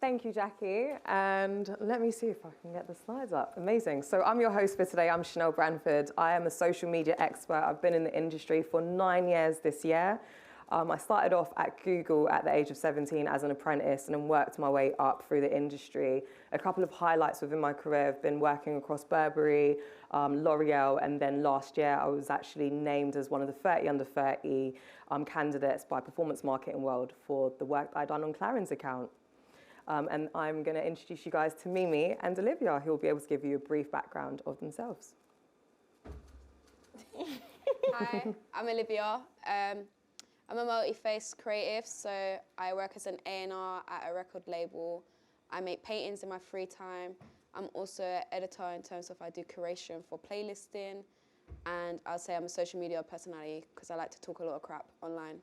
Thank you, Jackie. And let me see if I can get the slides up. Amazing. So I'm your host for today. I'm Chanel Branford. I am a social media expert. I've been in the industry for 9 years this year. I started off at Google at the age of 17 as an apprentice and then worked my way up through the industry. A couple of highlights within my career have been working across Burberry, L'Oreal, and then last year I was actually named as one of the 30 under 30 candidates by Performance Marketing World for the work I'd done on Claren's account. And I'm going to introduce you guys to Mimi and Olivia, who will be able to give you a brief background of themselves. Hi, I'm Olivia. I'm a multi-faced creative, so I work as an A&R at a record label. I make paintings in my free time. I'm also an editor in terms of I do curation for playlisting, and I'll say I'm a social media personality because I like to talk a lot of crap online.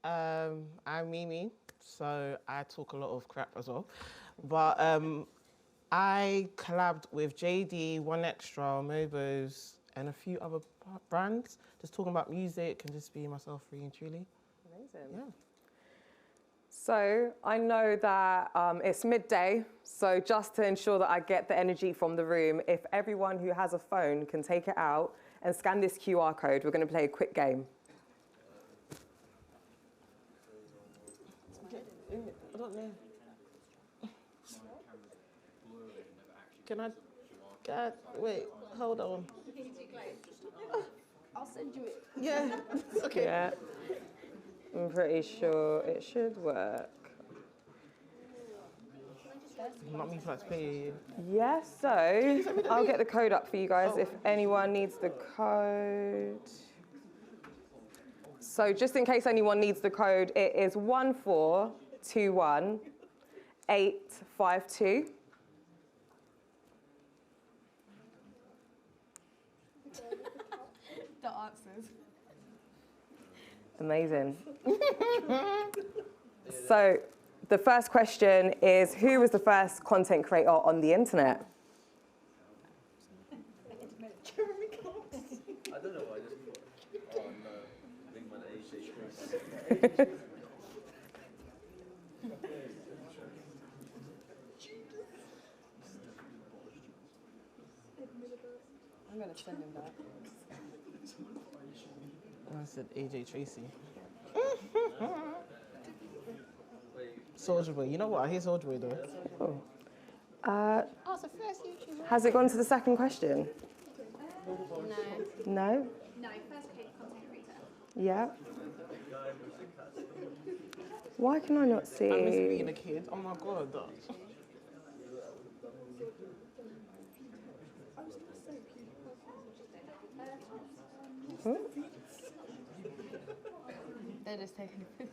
I'm Mimi, so I talk a lot of crap as well. But I collabed with JD, One Extra, Mobos, and a few other brands, just talking about music and just being myself really and truly. Amazing. Yeah. So I know that it's midday, so just to ensure that I get the energy from the room, if everyone who has a phone can take it out and scan this QR code, we're going to play a quick game. I don't know. Can I wait, hold on. I'll send you it. Yeah, okay. Yeah, I'm pretty sure it should work. Not me to play. Yeah, so I'll get the code up for you guys if anyone needs the code. So just in case anyone needs the code, it is 1421852. The answers. Amazing. So the first question is, who was the first content creator on the internet? I don't know why I just thought, oh no, big man AJ. I'm going to send him that. I said AJ Tracy. Soulja Boy. You know what? I hear Soulja Boy though. Oh. Oh, it's the first YouTuber. Has it gone to the second question? No. No? No, first content creator. Yeah. Why can I not see? I miss being a kid. Oh my god. Huh? They're just taking a piss.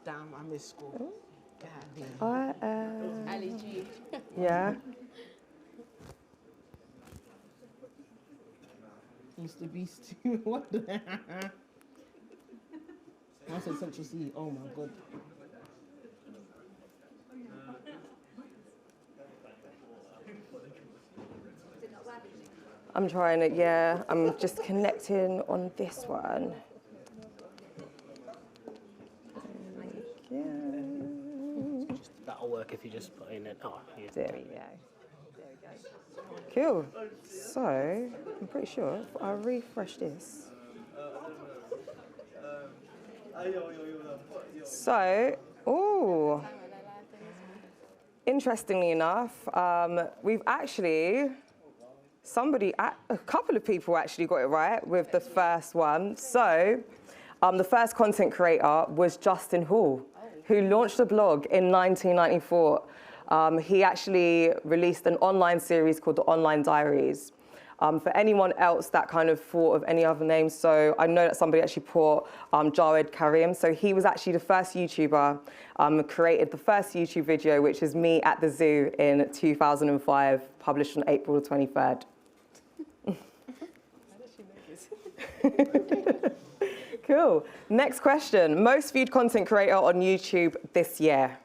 Damn, I miss school. God damn. Ali G. Yeah. Mr. Beast too. What the I said Central C. Oh my god. I'm trying it, yeah. I'm just connecting on this one. That'll work if you just put in it. Oh, yeah. There we go. Cool. So, I'm pretty sure if I refresh this. So, oh, interestingly enough, we've actually, a couple of people actually got it right with the first one. So, the first content creator was Justin Hall, who launched a blog in 1994. He actually released an online series called The Online Diaries. For anyone else that kind of thought of any other names, so I know that somebody actually put Jawed Karim. So he was actually the first YouTuber, created the first YouTube video, which is me at the zoo in 2005, published on April the 23rd. Cool. Next question. Most viewed content creator on YouTube this year?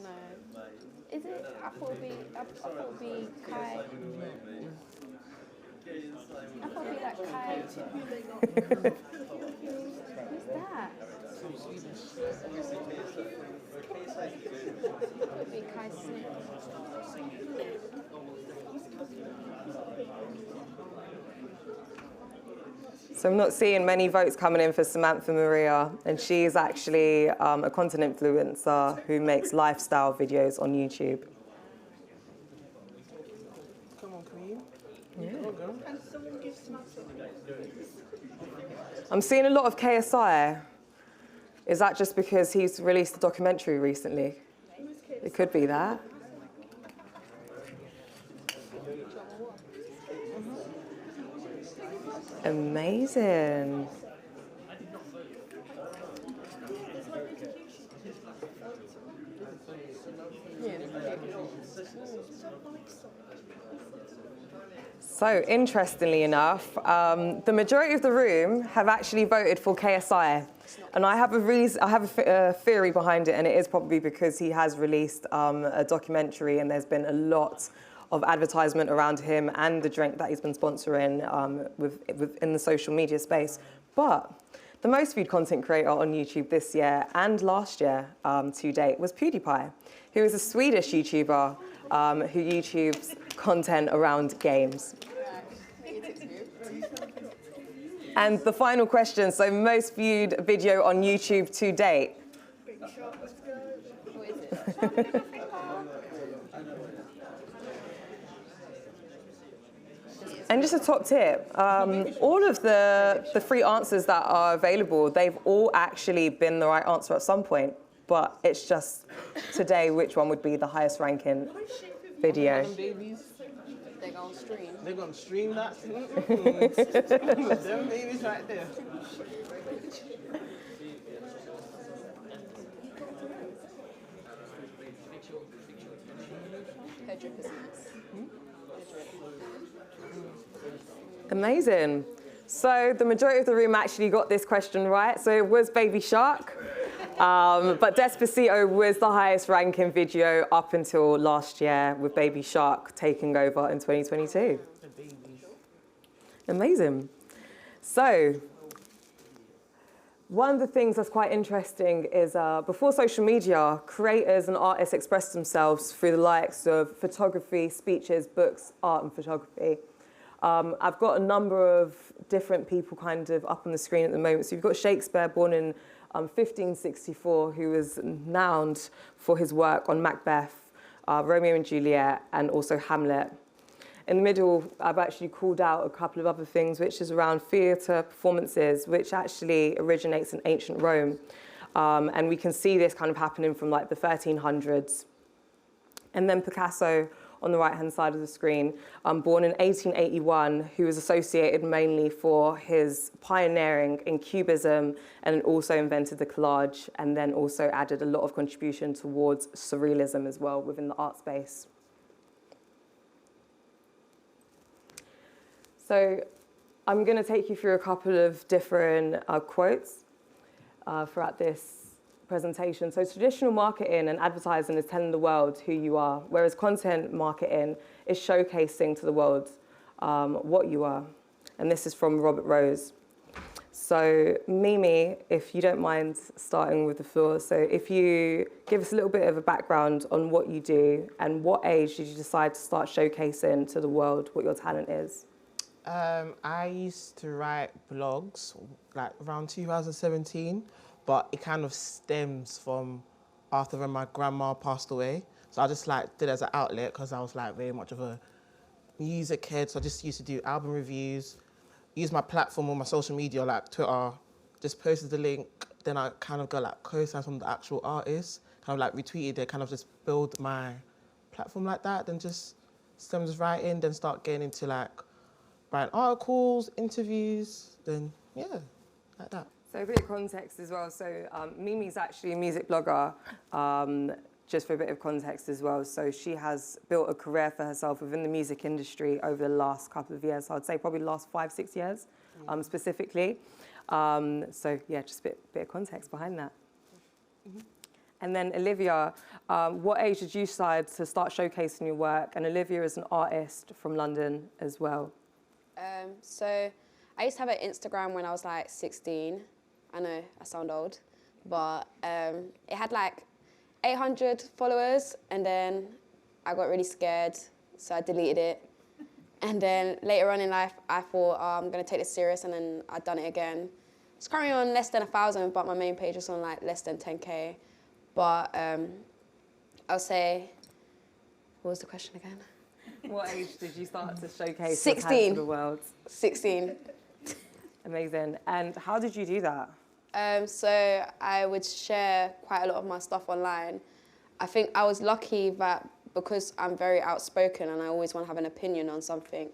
No. Is it? I thought it would be Kai. I thought it'd be like Kai. Who's that? It would be Kai Smith. So I'm not seeing many votes coming in for Samantha Maria, and she's actually a content influencer who makes lifestyle videos on YouTube. Come on, Queen. Yeah. Go, girl. I'm seeing a lot of KSI. Is that just because he's released a documentary recently? It could be that. Amazing. So, interestingly enough, the majority of the room have actually voted for KSI. And I have a theory behind it, and it is probably because he has released a documentary, and there's been a lot of advertisement around him and the drink that he's been sponsoring in the social media space. But the most viewed content creator on YouTube this year and last year to date was PewDiePie, who is a Swedish YouTuber who YouTubes content around games. And the final question, so most viewed video on YouTube to date. And just a top tip, all of the 3 answers that are available, they've all actually been the right answer at some point, but it's just today which one would be the highest ranking video. They're gonna stream. They're going to stream that. Them babies right there. Amazing. So the majority of the room actually got this question right. So it was Baby Shark. But Despacito was the highest ranking video up until last year, with Baby Shark taking over in 2022. Amazing. So one of the things that's quite interesting is before social media, creators and artists expressed themselves through the likes of photography, speeches, books, art and photography. I've got a number of different people kind of up on the screen at the moment. So you've got Shakespeare, born in 1564, who was renowned for his work on Macbeth, Romeo and Juliet, and also Hamlet. In the middle, I've actually called out a couple of other things, which is around theatre performances, which actually originates in ancient Rome. And we can see this kind of happening from like the 1300s. And then Picasso, on the right-hand side of the screen, born in 1881, who was associated mainly for his pioneering in Cubism, and also invented the collage, and then also added a lot of contribution towards surrealism as well within the art space. So I'm going to take you through a couple of different quotes throughout this presentation. So traditional marketing and advertising is telling the world who you are, whereas content marketing is showcasing to the world what you are. And this is from Robert Rose. So Mimi, if you don't mind starting with the floor, so if you give us a little bit of a background on what you do and what age did you decide to start showcasing to the world what your talent is? I used to write blogs like around 2017, but it kind of stems from after when my grandma passed away. So I just like did it as an outlet because I was like very much of a music head. So I just used to do album reviews, use my platform on my social media like Twitter, just posted the link. Then I kind of got like co-signs from the actual artists, kind of like retweeted it, kind of just build my platform like that. Then just stems writing, then start getting into like writing articles, interviews, then yeah, like that. So a bit of context as well. So Mimi's actually a music blogger, just for a bit of context as well. So she has built a career for herself within the music industry over the last couple of years. So I'd say probably the last 5-6 years specifically. So yeah, just a bit of context behind that. Mm-hmm. And then Olivia, what age did you decide to start showcasing your work? And Olivia is an artist from London as well. So I used to have an Instagram when I was like 16. I know I sound old, but it had like 800 followers, and then I got really scared, so I deleted it. And then later on in life, I thought, oh, I'm gonna take this serious, and then I'd done it again. It's currently on less than 1,000, but my main page is on like less than 10K. But I'll say, what was the question again? What age did you start to showcase 16. your talent to the world? 16. Amazing. And how did you do that? So I would share quite a lot of my stuff online. I think I was lucky that because I'm very outspoken and I always want to have an opinion on something,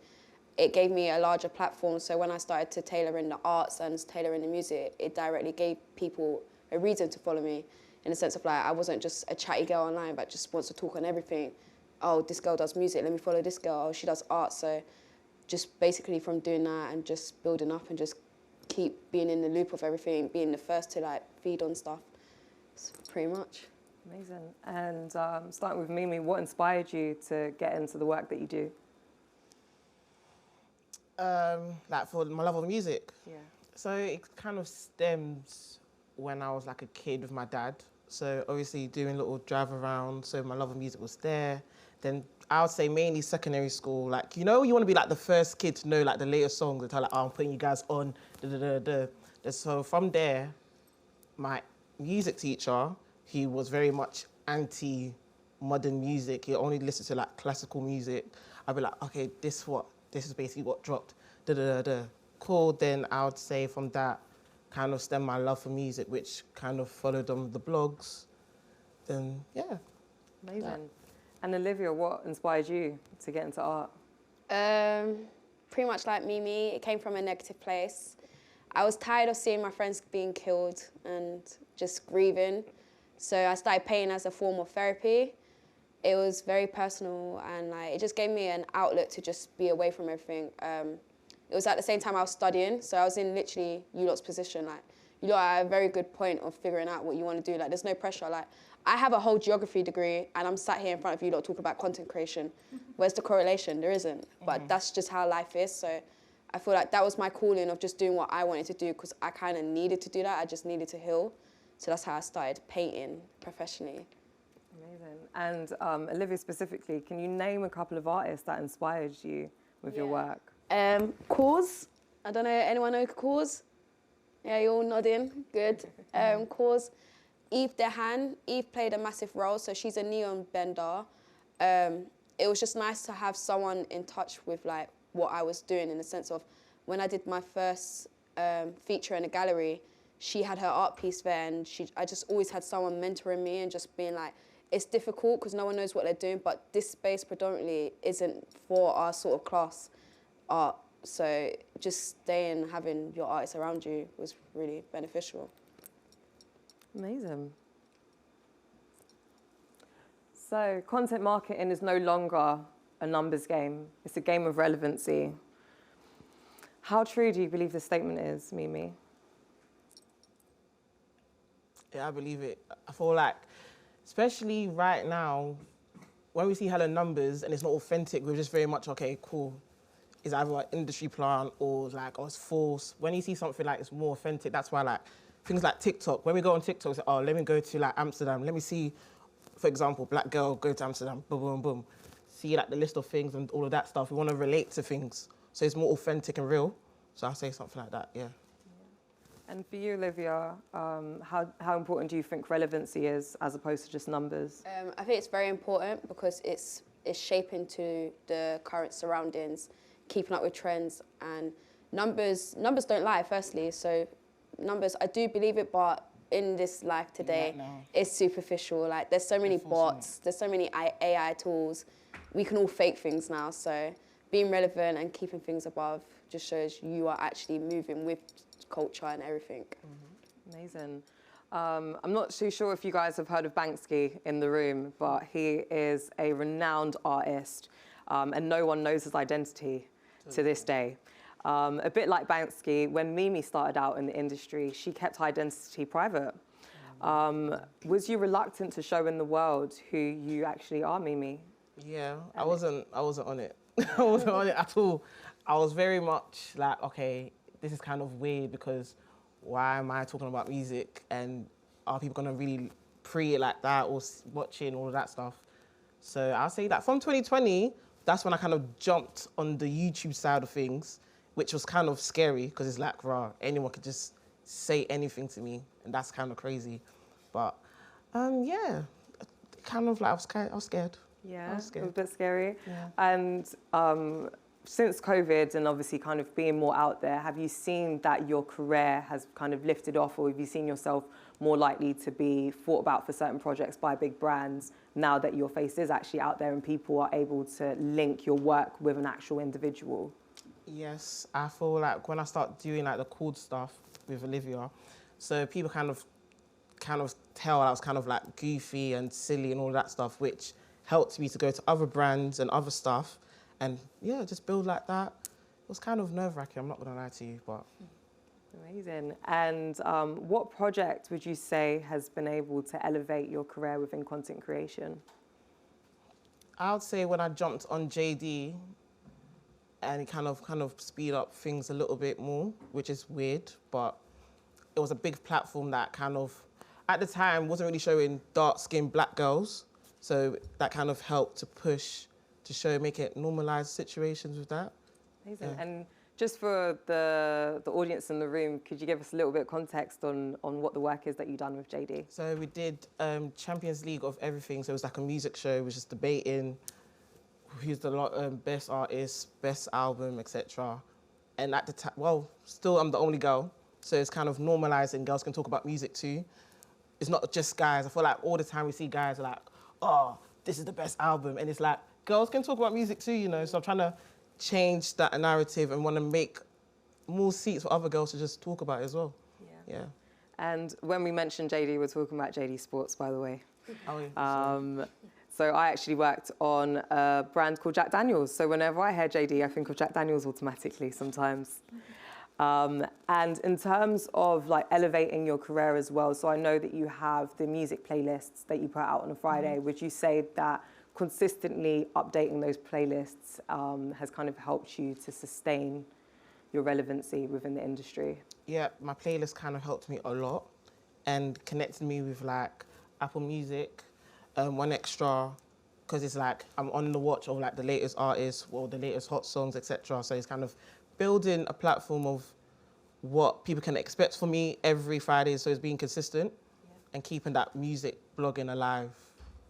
it gave me a larger platform. So when I started to tailor in the arts and tailor in the music, it directly gave people a reason to follow me, in the sense of like, I wasn't just a chatty girl online but just wants to talk on everything. Oh, this girl does music, let me follow this girl. Oh, she does art. So just basically from doing that and just building up and just keep being in the loop of everything, being the first to like feed on stuff. That's pretty much. Amazing. And starting with Mimi, what inspired you to get into the work that you do? Like for my love of music. Yeah. So it kind of stems when I was like a kid with my dad. So obviously doing little drive around. So my love of music was there. Then I would say mainly secondary school. Like, you know, you want to be like the first kid to know like the latest songs and tell like, oh, I'm putting you guys on. So from there, my music teacher, he was very much anti-modern music. He only listened to like classical music. I'd be like, okay, this is basically what dropped. Cool. Then I would say from that kind of stemmed my love for music, which kind of followed on the blogs. Then, yeah. Amazing. That. And Olivia, what inspired you to get into art? Pretty much like Mimi, it came from a negative place. I was tired of seeing my friends being killed and just grieving. So I started painting as a form of therapy. It was very personal and like, it just gave me an outlet to just be away from everything. It was at the same time I was studying, so I was in literally you lot's position. Like, you lot are at a very good point of figuring out what you want to do. Like, there's no pressure. Like, I have a whole geography degree and I'm sat here in front of you lot talking about content creation. Where's the correlation? There isn't. But that's just how life is. So I feel like that was my calling of just doing what I wanted to do, because I kind of needed to do that. I just needed to heal. So that's how I started painting professionally. Amazing. And Olivia specifically, can you name a couple of artists that inspired you with your work? Cause. I don't know, anyone know Cause? Yeah, you're all nodding. Good. Cause. Eve Dehan. Eve played a massive role, so she's a neon bender. It was just nice to have someone in touch with like what I was doing, in the sense of when I did my first feature in a gallery, she had her art piece there, and I just always had someone mentoring me and just being like, it's difficult because no one knows what they're doing, but this space predominantly isn't for our sort of class art. So just staying, having your artists around you was really beneficial. Amazing. So content marketing is no longer a numbers game. It's a game of relevancy. How true do you believe this statement is, Mimi? Yeah, I believe it. I feel like, especially right now, when we see hella numbers and it's not authentic, we're just very much, okay, cool. It's either an industry plant or like, oh, it's false. When you see something like it's more authentic, that's why like things like TikTok, when we go on TikTok, it's like, oh, let me go to like Amsterdam. Let me see, for example, black girl, go to Amsterdam, boom, boom, boom. See like the list of things and all of that stuff. We want to relate to things. So it's more authentic and real. So I'll say something like that, yeah. And for you, Olivia, how important do you think relevancy is as opposed to just numbers? I think it's very important because it's shaping to the current surroundings, keeping up with trends, and numbers don't lie, firstly. So numbers, I do believe it, but in this life today, it's superficial. Like, there's so many bots, there's so many AI tools. We can all fake things now. So being relevant and keeping things above just shows you are actually moving with culture and everything. Amazing. I'm not too sure if you guys have heard of Banksy in the room, but he is a renowned artist, and no one knows his identity to this day. A bit like Banksy, when Mimi started out in the industry, she kept her identity private. Was you reluctant to show in the world who you actually are, Mimi? Yeah, I wasn't on it. I wasn't on it at all. I was very much like, okay, this is kind of weird because why am I talking about music and are people gonna really pre it like that or watching all of that stuff? So I'll say that from 2020, that's when I kind of jumped on the YouTube side of things, which was kind of scary because it's like, rah, anyone could just say anything to me, and that's kind of crazy. But yeah, kind of like I was scared. Yeah, I was scared. it was a bit scary. Yeah. And since COVID and obviously kind of being more out there, have you seen that your career has kind of lifted off, or have you seen yourself more likely to be thought about for certain projects by big brands now that your face is actually out there and people are able to link your work with an actual individual? Yes, I feel like when I start doing like the cool stuff with Olivia, so people kind of tell I was kind of like goofy and silly and all that stuff, which helped me to go to other brands and other stuff. And yeah, just build like that. It was kind of nerve-wracking, I'm not gonna lie to you, but. Amazing. And what project would you say has been able to elevate your career within content creation? I would say when I jumped on JD and it kind of speed up things a little bit more, which is weird, but it was a big platform that kind of, at the time, wasn't really showing dark-skinned black girls. So that kind of helped to push to make it normalize situations with that. Amazing. Yeah. And just for the audience in the room, could you give us a little bit of context on what the work is that you've done with JD? So we did Champions League of everything. So it was like a music show. It was just debating who's the best artist, best album, etc. And at the time, well, still I'm the only girl. So it's kind of normalizing. Girls can talk about music too. It's not just guys. I feel like all the time we see guys are like, oh, this is the best album. And it's like, girls can talk about music too, you know? So I'm trying to change that narrative and want to make more seats for other girls to just talk about it as well. Yeah. And when we mentioned JD, we're talking about JD Sports, by the way. Oh, yeah. So I actually worked on a brand called Jack Daniels. So whenever I hear JD, I think of Jack Daniels automatically sometimes. And in terms of like elevating your career as well, so I know that you have the music playlists that you put out on a Friday. Would you say that consistently updating those playlists has kind of helped you to sustain your relevancy within the industry? Yeah, my playlist kind of helped me a lot and connected me with like Apple Music, One Extra, because it's like I'm on the watch of like the latest artists or the latest hot songs, etc. So it's kind of building a platform of what people can expect from me every Friday. So it's being consistent and keeping that music blogging alive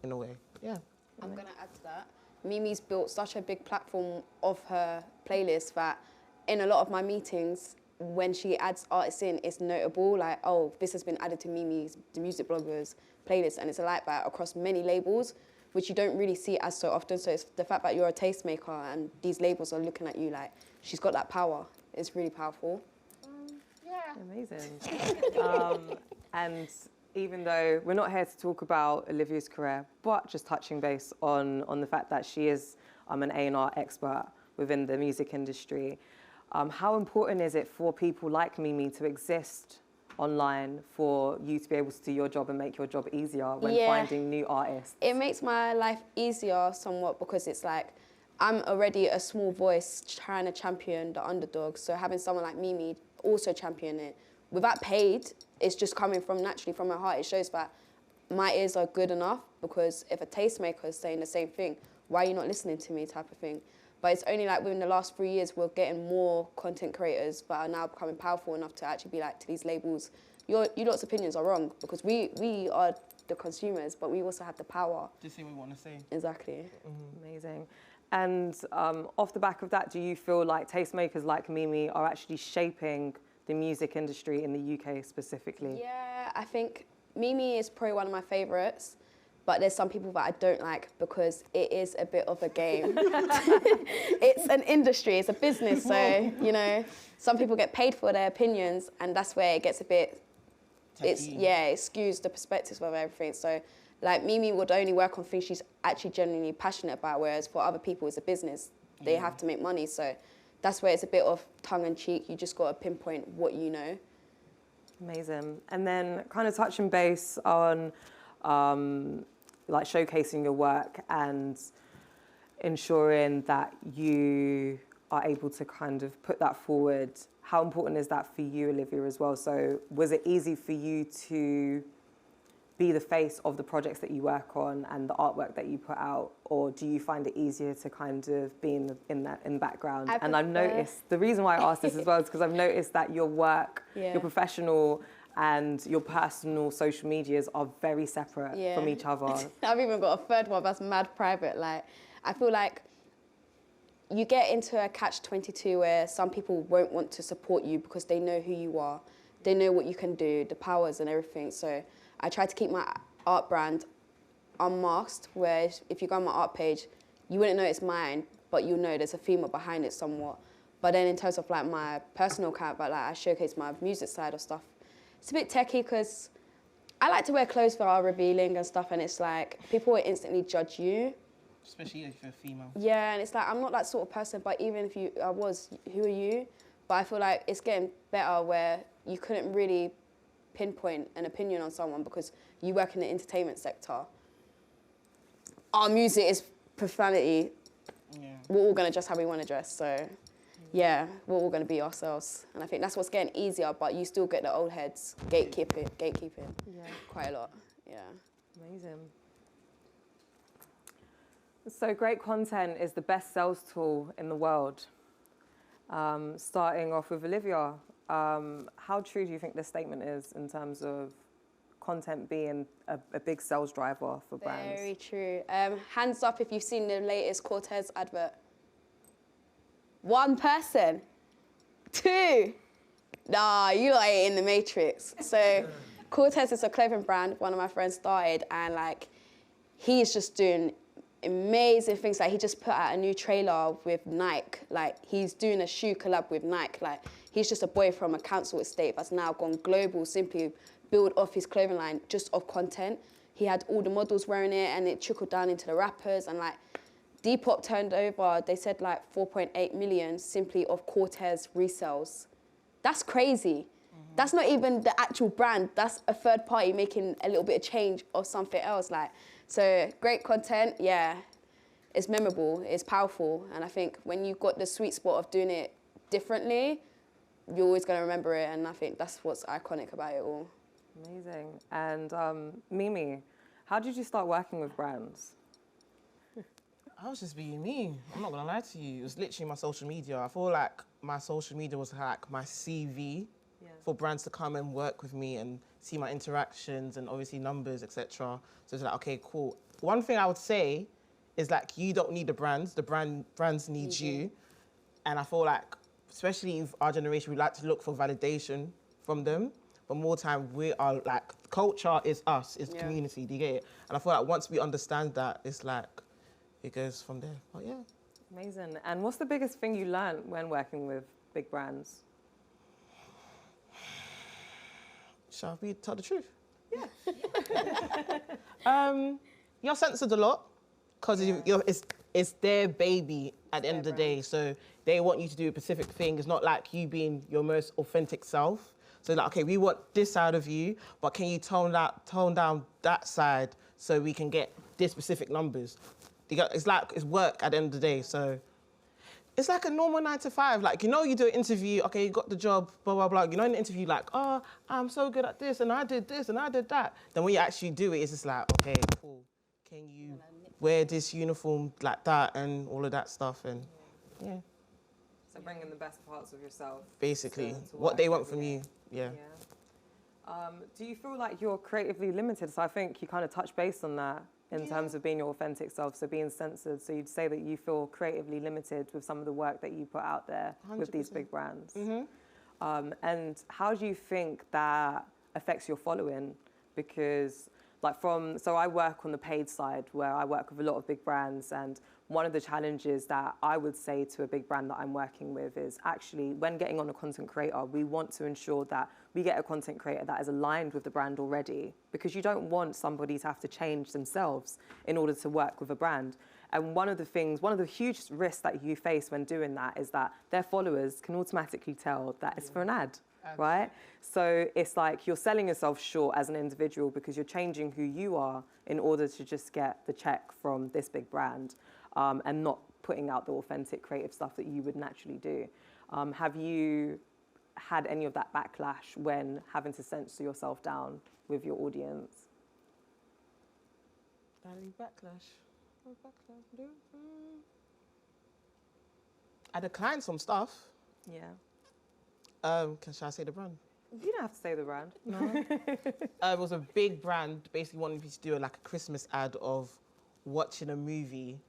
in a way. Yeah. I'm going to add to that. Mimi's built such a big platform of her playlist that in a lot of my meetings, when she adds artists in, it's notable, like, oh, this has been added to Mimi's, the music bloggers playlist, and it's a like that across many labels, which you don't really see as so often. So it's the fact that you're a tastemaker and these labels are looking at you like, she's got that power. It's really powerful. Amazing. And even though we're not here to talk about Olivia's career, but just touching base on the fact that she is an A&R expert within the music industry, how important is it for people like Mimi to exist online for you to be able to do your job and make your job easier when finding new artists? It makes my life easier somewhat because it's like, I'm already a small voice trying to champion the underdog, so having someone like Mimi also champion it, without paid, it's just coming from naturally from my heart. It shows that my ears are good enough, because if a tastemaker is saying the same thing, why are you not listening to me type of thing? But it's only like within the last 3 years, we're getting more content creators that are now becoming powerful enough to actually be like to these labels, you lot's opinions are wrong, because we are the consumers, but we also have the power. Just say what we want to say. Exactly. Amazing. And off the back of that, do you feel like tastemakers like Mimi are actually shaping the music industry in the UK specifically? Yeah, I think Mimi is probably one of my favourites, but there's some people that I don't like because it is a bit of a game. It's an industry, it's a business, so, you know, some people get paid for their opinions, and that's where it gets a bit, it skews the perspectives of everything. So, like, Mimi would only work on things she's actually genuinely passionate about, whereas for other people it's a business. They have to make money, so that's where it's a bit of tongue-in-cheek. You just got to pinpoint what you know. Amazing. And then kind of touching base on like showcasing your work and ensuring that you are able to kind of put that forward, how important is that for you, Olivia, as well? So was it easy for you to be the face of the projects that you work on and the artwork that you put out, or do you find it easier to kind of be in the background? And I've noticed, the reason why I asked this as well is because I've noticed that your work, your professional and your personal social medias are very separate from each other. I've even got a third one that's mad private. Like, I feel like you get into a catch-22 where some people won't want to support you because they know who you are, they know what you can do, the powers and everything. So I try to keep my art brand unmasked, where if you go on my art page, you wouldn't know it's mine, but you'll know there's a female behind it somewhat. But then in terms of like my personal account, but like I showcase my music side of stuff, it's a bit techie because I like to wear clothes that are revealing and stuff, and it's like people will instantly judge you. Especially if you're a female. Yeah, and it's like I'm not that sort of person, but even if I was, who are you? But I feel like it's getting better where you couldn't really pinpoint an opinion on someone because you work in the entertainment sector. Our music is profanity. Yeah. We're all going to dress how we want to dress, so yeah, we're all going to be ourselves. And I think that's what's getting easier, but you still get the old heads gatekeeping quite a lot, yeah. Amazing. So great content is the best sales tool in the world. Starting off with Olivia, how true do you think this statement is in terms of content being a big sales driver for brands? Very true. Hands up if you've seen the latest Cortez advert. 1 person. 2. Nah, you lot ain't in the matrix. So Cortez is a clothing brand one of my friends started, and like he's just doing amazing things. Like he just put out a new trailer with Nike. Like he's doing a shoe collab with Nike. Like he's just a boy from a council estate that's now gone global, simply build off his clothing line just of content. He had all the models wearing it and it trickled down into the rappers, and like Depop turned over, they said like 4.8 million simply of Cortez resales. That's crazy. That's not even the actual brand. That's a third party making a little bit of change of something else. Like, so great content, yeah. It's memorable, it's powerful. And I think when you've got the sweet spot of doing it differently, you're always gonna remember it. And I think that's what's iconic about it all. Amazing. And Mimi, how did you start working with brands? I was just being me. I'm not gonna lie to you. It was literally my social media. I feel like my social media was like my CV for brands to come and work with me and see my interactions and obviously numbers, etc. So it's like, okay, cool. One thing I would say is like, you don't need the brands brands need you. And I feel like, especially in our generation, we like to look for validation from them. But more time, we are like, culture is us, is community, do you get it? And I feel like once we understand that, it's like, it goes from there. But yeah. Amazing. And what's the biggest thing you learned when working with big brands? Shall we tell the truth? Yeah. You're censored a lot because it's their baby at the end of the day. So they want you to do a specific thing. It's not like you being your most authentic self. So like, okay, we want this side of you, but can you tone down that side so we can get this specific numbers? It's like, it's work at the end of the day. So it's like a normal 9 to 5. Like, you know, you do an interview, okay, you got the job, blah, blah, blah. You know, in the interview, like, oh, I'm so good at this, and I did this, and I did that. Then when you actually do it, it's just like, okay, cool. Can you wear this uniform like that and all of that stuff? And yeah. So bringing the best parts of yourself. Basically, what they want from you, yeah. Do you feel like you're creatively limited? So I think you kind of touched base on that in terms of being your authentic self, so being censored. So you'd say that you feel creatively limited with some of the work that you put out there 100%. With these big brands. And how do you think that affects your following? Because so I work on the paid side where I work with a lot of big brands, and one of the challenges that I would say to a big brand that I'm working with is actually when getting on a content creator, we want to ensure that we get a content creator that is aligned with the brand already, because you don't want somebody to have to change themselves in order to work with a brand. And one of the huge risks that you face when doing that is that their followers can automatically tell that it's for an ad. Right? So it's like you're selling yourself short as an individual because you're changing who you are in order to just get the check from this big brand and not putting out the authentic creative stuff that you would naturally do. Have you had any of that backlash when having to censor yourself down with your audience? Any backlash? What backlash do? I declined some stuff. Yeah. Shall I say the brand? You don't have to say the brand. No. It was a big brand, basically wanted me to do like a Christmas ad of watching a movie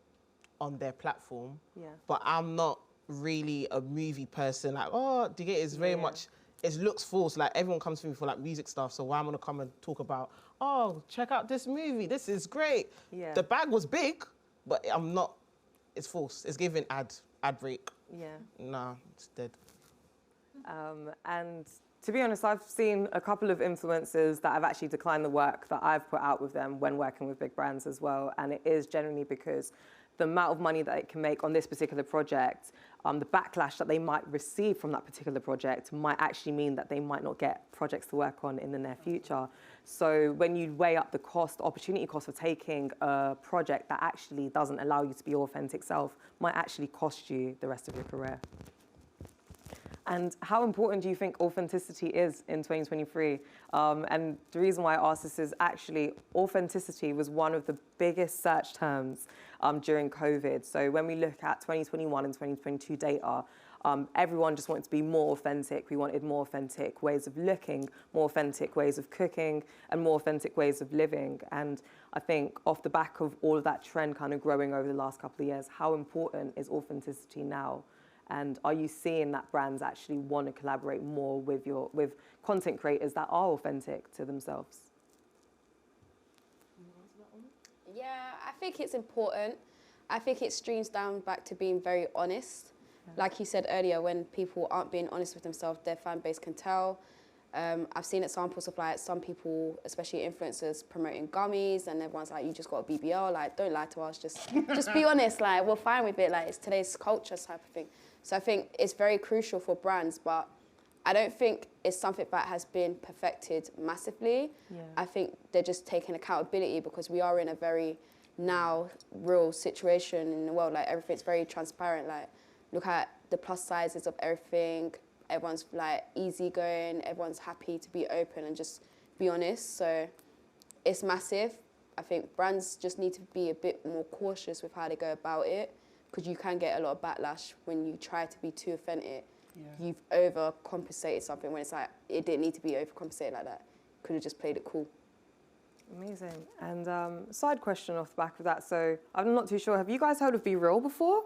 on their platform. Yeah. But I'm not really a movie person. Like, oh, do you get it? It's very much, it looks false. Like everyone comes to me for like music stuff. So why am I gonna come and talk about, oh, check out this movie. This is great. Yeah. The bag was big, but I'm not, it's false. It's giving ad break. Yeah. Nah, it's dead. And to be honest, I've seen a couple of influencers that have actually declined the work that I've put out with them when working with big brands as well. And it is generally because the amount of money that it can make on this particular project, the backlash that they might receive from that particular project might actually mean that they might not get projects to work on in the near future. So when you weigh up the cost, opportunity cost of taking a project that actually doesn't allow you to be your authentic self, might actually cost you the rest of your career. And how important do you think authenticity is in 2023? And the reason why I asked this is actually authenticity was one of the biggest search terms during COVID. So when we look at 2021 and 2022 data, everyone just wanted to be more authentic. We wanted more authentic ways of looking, more authentic ways of cooking, and more authentic ways of living. And I think off the back of all of that trend kind of growing over the last couple of years, how important is authenticity now? And are you seeing that brands actually want to collaborate more with content creators that are authentic to themselves? Yeah, I think it's important. I think it streams down back to being very honest. Yeah. Like you said earlier, when people aren't being honest with themselves, their fan base can tell. I've seen examples of like some people, especially influencers, promoting gummies, and everyone's like, "You just got a BBL. Like, don't lie to us. Just be honest. Like, we're fine with it. Like, it's today's culture type of thing." So I think it's very crucial for brands, but I don't think it's something that has been perfected massively. Yeah. I think they're just taking accountability because we are in a very now real situation in the world. Like, everything's very transparent. Like, look at the plus sizes of everything. Everyone's like easygoing. Everyone's happy to be open and just be honest. So it's massive. I think brands just need to be a bit more cautious with how they go about it, because you can get a lot of backlash when you try to be too authentic. Yeah. You've overcompensated something when it's like, it didn't need to be overcompensated like that. Could have just played it cool. Amazing. And side question off the back of that. So I'm not too sure, have you guys heard of Be Real before?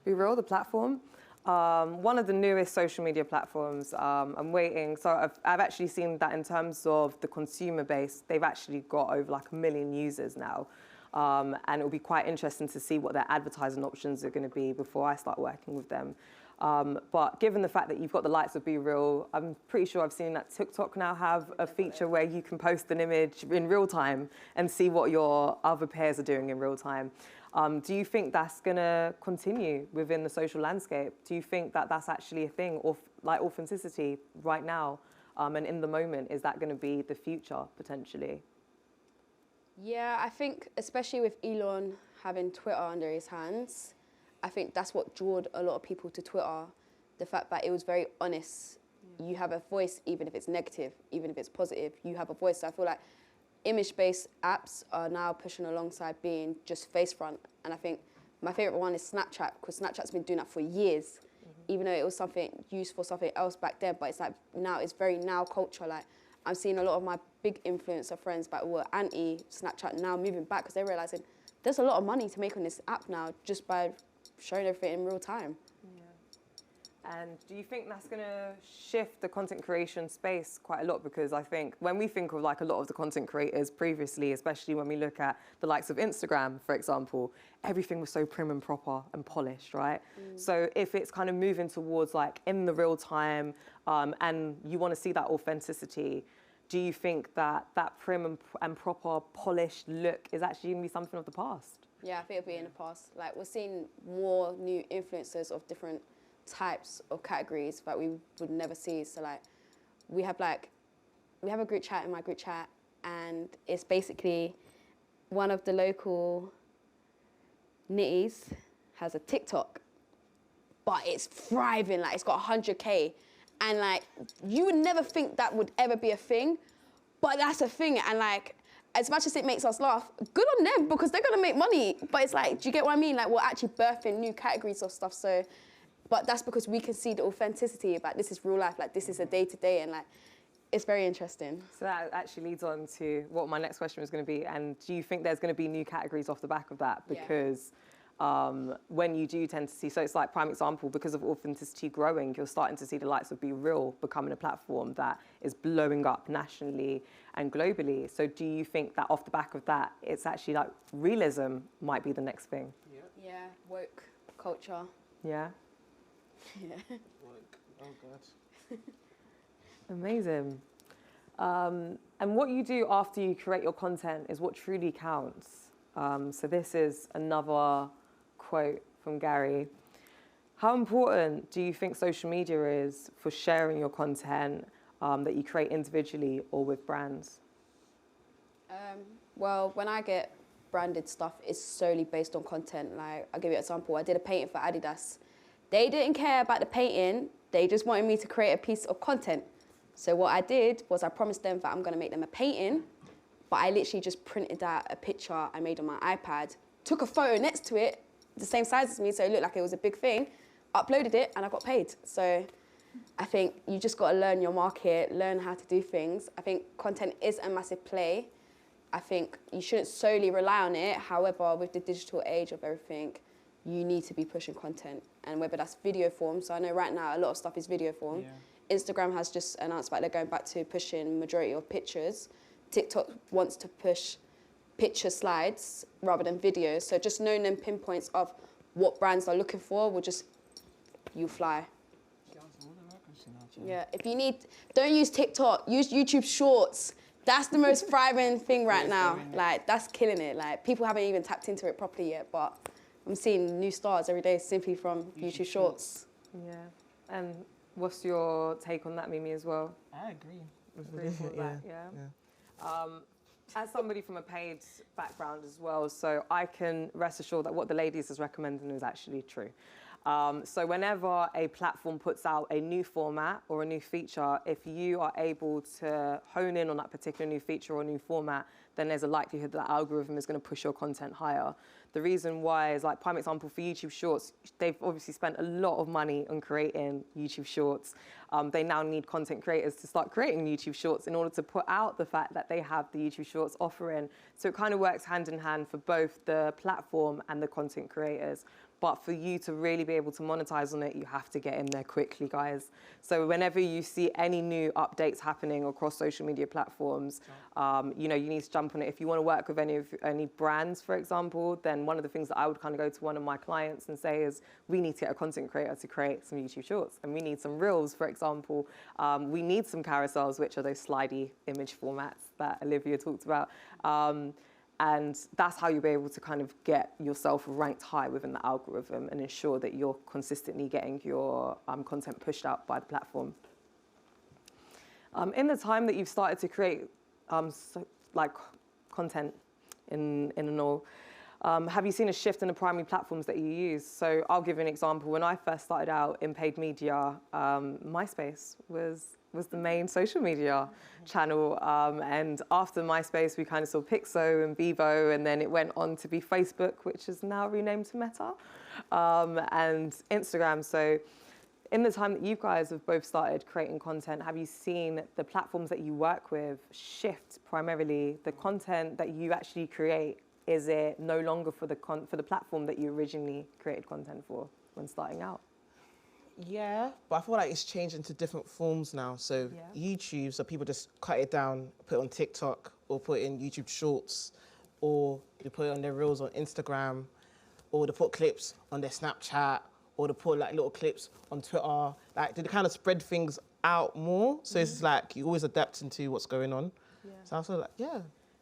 Be Real, the platform? One of the newest social media platforms. I'm waiting. So I've actually seen that in terms of the consumer base, they've actually got over like 1 million users now. And it'll be quite interesting to see what their advertising options are going to be before I start working with them. But given the fact that you've got the likes of Be Real, I'm pretty sure I've seen that TikTok now have a feature where you can post an image in real time and see what your other peers are doing in real time. Do you think that's going to continue within the social landscape? Do you think that that's actually a thing, or like authenticity right now and in the moment, is that going to be the future potentially? Yeah, I think especially with Elon having Twitter under his hands, I think that's what drew a lot of people to Twitter. The fact that it was very honest. Yeah. You have a voice, even if it's negative, even if it's positive, you have a voice. So I feel like image-based apps are now pushing alongside being just face front. And I think my favorite one is Snapchat, because Snapchat's been doing that for years, even though it was something used for something else back then. But it's like now, it's very now culture. Like, I'm seeing a lot of my big influencer friends that were anti-Snapchat now moving back because they're realising there's a lot of money to make on this app now just by showing everything in real time. Yeah. And do you think that's going to shift the content creation space quite a lot? Because I think when we think of like a lot of the content creators previously, especially when we look at the likes of Instagram, for example, everything was so prim and proper and polished, right? So if it's kind of moving towards like in the real time and you want to see that authenticity, do you think that that prim and proper polished look is actually going to be something of the past? Yeah, I think it'll be in the past. Like, we're seeing more new influencers of different types of categories that we would never see. So like, we have a group chat in my group chat, and it's basically one of the local nitties has a TikTok, but it's thriving, like it's got 100K. And like, you would never think that would ever be a thing, but that's a thing. And like, as much as it makes us laugh, good on them because they're gonna make money. But it's like, do you get what I mean? Like, we're actually birthing new categories of stuff. So, but that's because we can see the authenticity about this is real life, like this is a day-to-day, and like, it's very interesting. So that actually leads on to what my next question was going to be. And do you think there's going to be new categories off the back of that? Because when you do tend to see, so it's like prime example, because of authenticity growing, you're starting to see the likes of Be Real becoming a platform that is blowing up nationally and globally. So do you think that off the back of that, it's actually like realism might be the next thing? Yeah, woke culture. Yeah? Yeah. Woke. Oh, God. Amazing. And what you do after you create your content is what truly counts. So this is another quote from Gary. How important do you think social media is for sharing your content that you create individually or with brands? Well, when I get branded stuff, it's solely based on content. Like, I'll give you an example. I did a painting for Adidas. They didn't care about the painting. They just wanted me to create a piece of content. So what I did was I promised them that I'm going to make them a painting, but I literally just printed out a picture I made on my iPad, took a photo next to it, the same size as me, so it looked like it was a big thing, uploaded it, and I got paid. So I think you just got to learn your market, learn how to do things. I think content is a massive play. I think you shouldn't solely rely on it. However, with the digital age of everything, you need to be pushing content. And whether that's video form, so I know right now a lot of stuff is video form. Yeah. Instagram has just announced that they're going back to pushing majority of pictures. TikTok wants to push picture slides rather than videos. So just knowing them pinpoints of what brands are looking for will just, you fly. Yeah, if you need, don't use TikTok, use YouTube Shorts. That's the most thriving thing right now. Like, that's killing it. Like, people haven't even tapped into it properly yet, but I'm seeing new stars every day simply from YouTube Shorts. Yeah, and what's your take on that, Mimi, as well? I agree. As somebody from a paid background as well, so I can rest assured that what the ladies is recommending is actually true. So whenever a platform puts out a new format or a new feature, if you are able to hone in on that particular new feature or new format, then there's a likelihood that algorithm is going to push your content higher. The reason why is, like, prime example for YouTube Shorts, they've obviously spent a lot of money on creating YouTube Shorts. They now need content creators to start creating YouTube Shorts in order to put out the fact that they have the YouTube Shorts offering. So it kind of works hand in hand for both the platform and the content creators. But for you to really be able to monetize on it, you have to get in there quickly, guys. So whenever you see any new updates happening across social media platforms, you know, you need to jump on it. If you want to work with any brands, for example, then one of the things that I would kind of go to one of my clients and say is, we need to get a content creator to create some YouTube Shorts, and we need some Reels, for example. We need some carousels, which are those slidey image formats that Olivia talked about. And that's how you'll be able to kind of get yourself ranked high within the algorithm and ensure that you're consistently getting your content pushed out by the platform. In the time that you've started to create content in and all, have you seen a shift in the primary platforms that you use? So I'll give you an example. When I first started out in paid media, MySpace was the main social media channel. And after MySpace, we kind of saw Pixo and Bebo, and then it went on to be Facebook, which is now renamed to Meta, and Instagram. So in the time that you guys have both started creating content, have you seen the platforms that you work with shift primarily the content that you actually create? Is it no longer for the platform that you originally created content for when starting out? Yeah, but I feel like it's changed into different forms now. So YouTube, so people just cut it down, put it on TikTok, or put it in YouTube Shorts, or they put it on their Reels on Instagram, or they put clips on their Snapchat, or they put like little clips on Twitter. Like, they kind of spread things out more. So it's like you always adapt into what's going on. Yeah. So I feel like, yeah.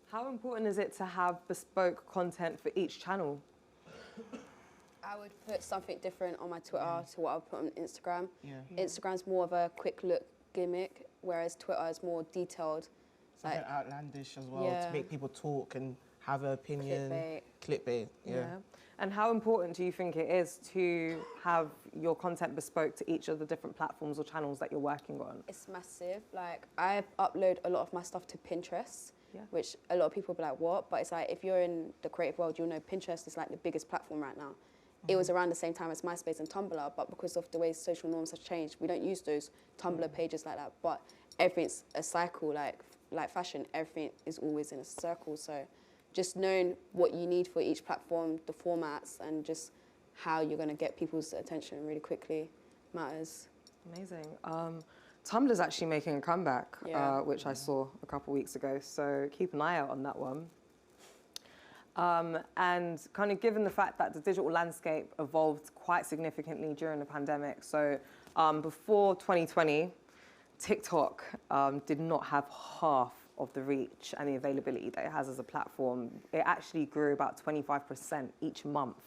How important is it to have bespoke content for each channel? I would put something different on my Twitter to what I would put on Instagram. Instagram's more of a quick look gimmick, whereas Twitter is more detailed. Something outlandish as well, to make people talk and have an opinion. Clickbait. clickbait. Yeah. And how important do you think it is to have your content bespoke to each of the different platforms or channels that you're working on? It's massive. Like, I upload a lot of my stuff to Pinterest, which a lot of people be like, what? But it's like, if you're in the creative world, you'll know Pinterest is like the biggest platform right now. It was around the same time as MySpace and Tumblr, but because of the way social norms have changed, we don't use those Tumblr pages like that. But everything's a cycle, like fashion, everything is always in a circle. So just knowing what you need for each platform, the formats, and just how you're going to get people's attention really quickly matters. Amazing. Tumblr's actually making a comeback, which I saw a couple weeks ago, so keep an eye out on that one. And kind of given the fact that the digital landscape evolved quite significantly during the pandemic, so before 2020, TikTok did not have half of the reach and the availability that it has as a platform. It actually grew about 25% each month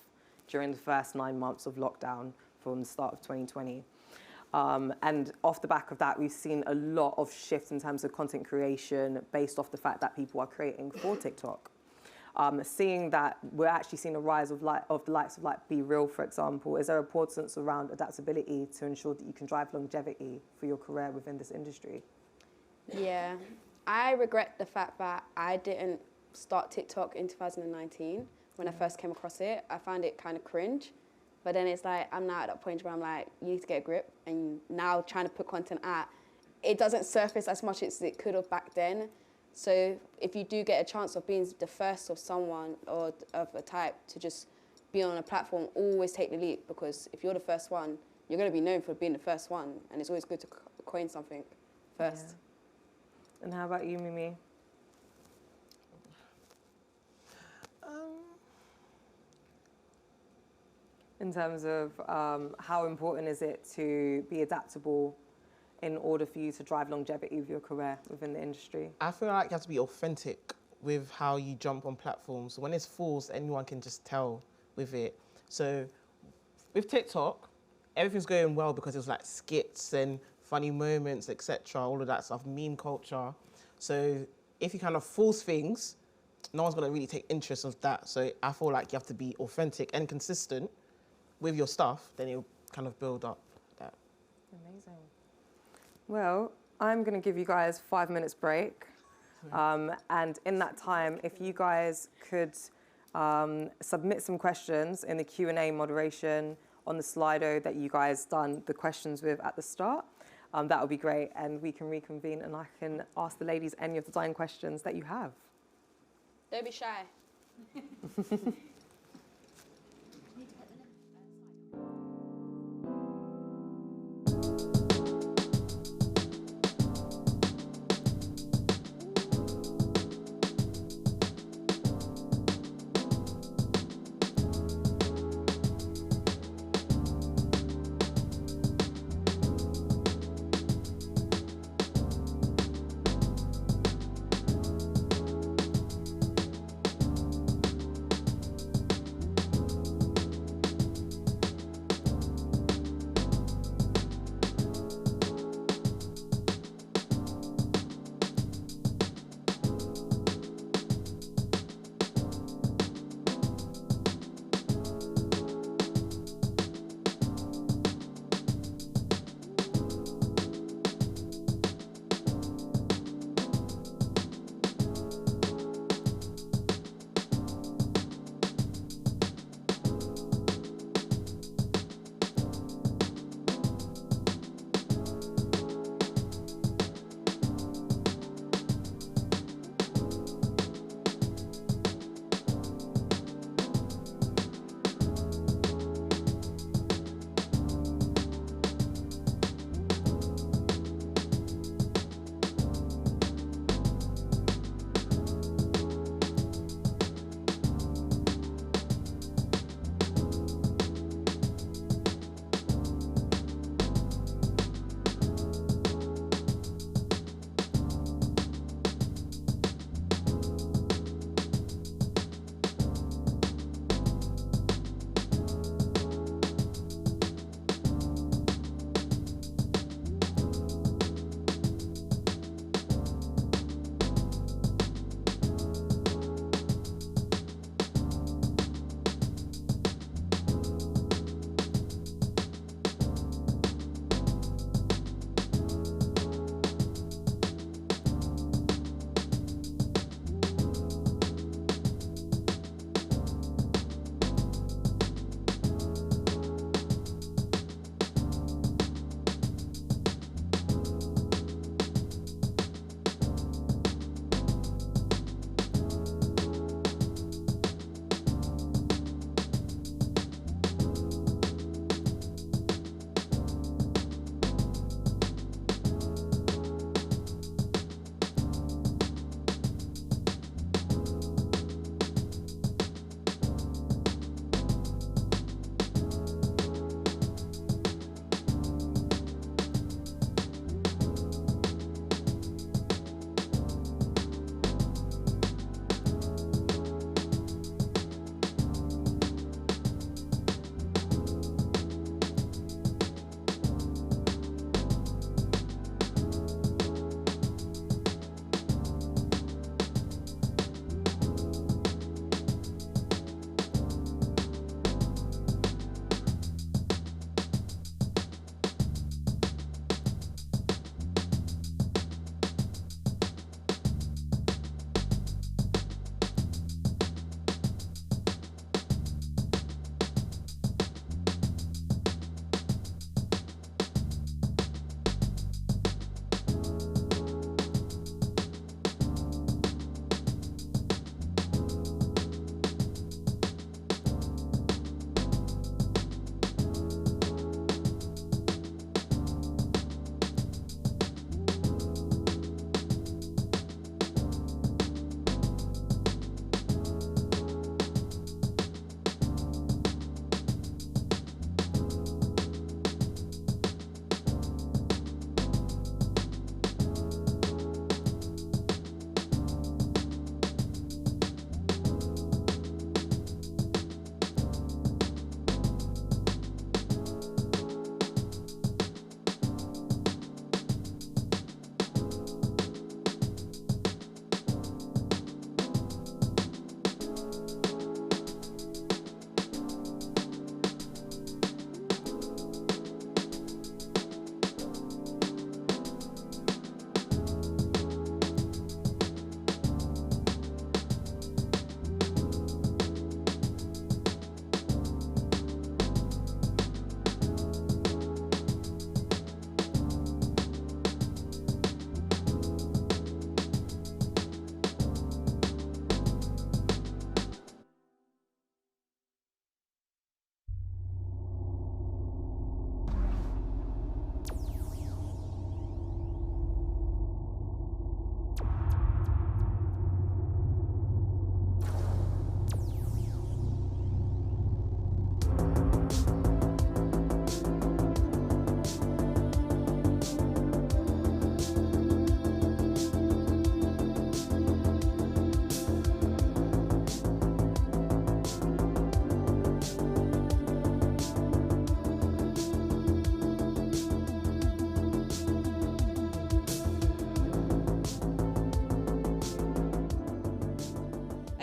during the first 9 months of lockdown from the start of 2020. And off the back of that, we've seen a lot of shifts in terms of content creation based off the fact that people are creating for TikTok. Seeing that we're actually seeing a rise of the likes of like Be Real, for example, is there importance around adaptability to ensure that you can drive longevity for your career within this industry? Yeah, I regret the fact that I didn't start TikTok in 2019 when I first came across it. I found it kind of cringe, but then it's like, I'm now at that point where I'm like, you need to get a grip, and now trying to put content out, it doesn't surface as much as it could have back then. So if you do get a chance of being the first of someone or of a type to just be on a platform, always take the leap, because if you're the first one, you're going to be known for being the first one, and it's always good to coin something first. Yeah. And how about you, Mimi? In terms of how important is it to be adaptable in order for you to drive longevity of your career within the industry? I feel like you have to be authentic with how you jump on platforms. When it's forced, anyone can just tell with it. So with TikTok, everything's going well because it's like skits and funny moments, etc., all of that stuff, meme culture. So if you kind of force things, no one's going to really take interest of that. So I feel like you have to be authentic and consistent with your stuff, then it'll kind of build up that. Amazing. Well, I'm going to give you guys 5 minutes break. And in that time, if you guys could submit some questions in the Q&A moderation on the Slido that you guys done the questions with at the start, that would be great. And we can reconvene and I can ask the ladies any of the dying questions that you have. Don't be shy.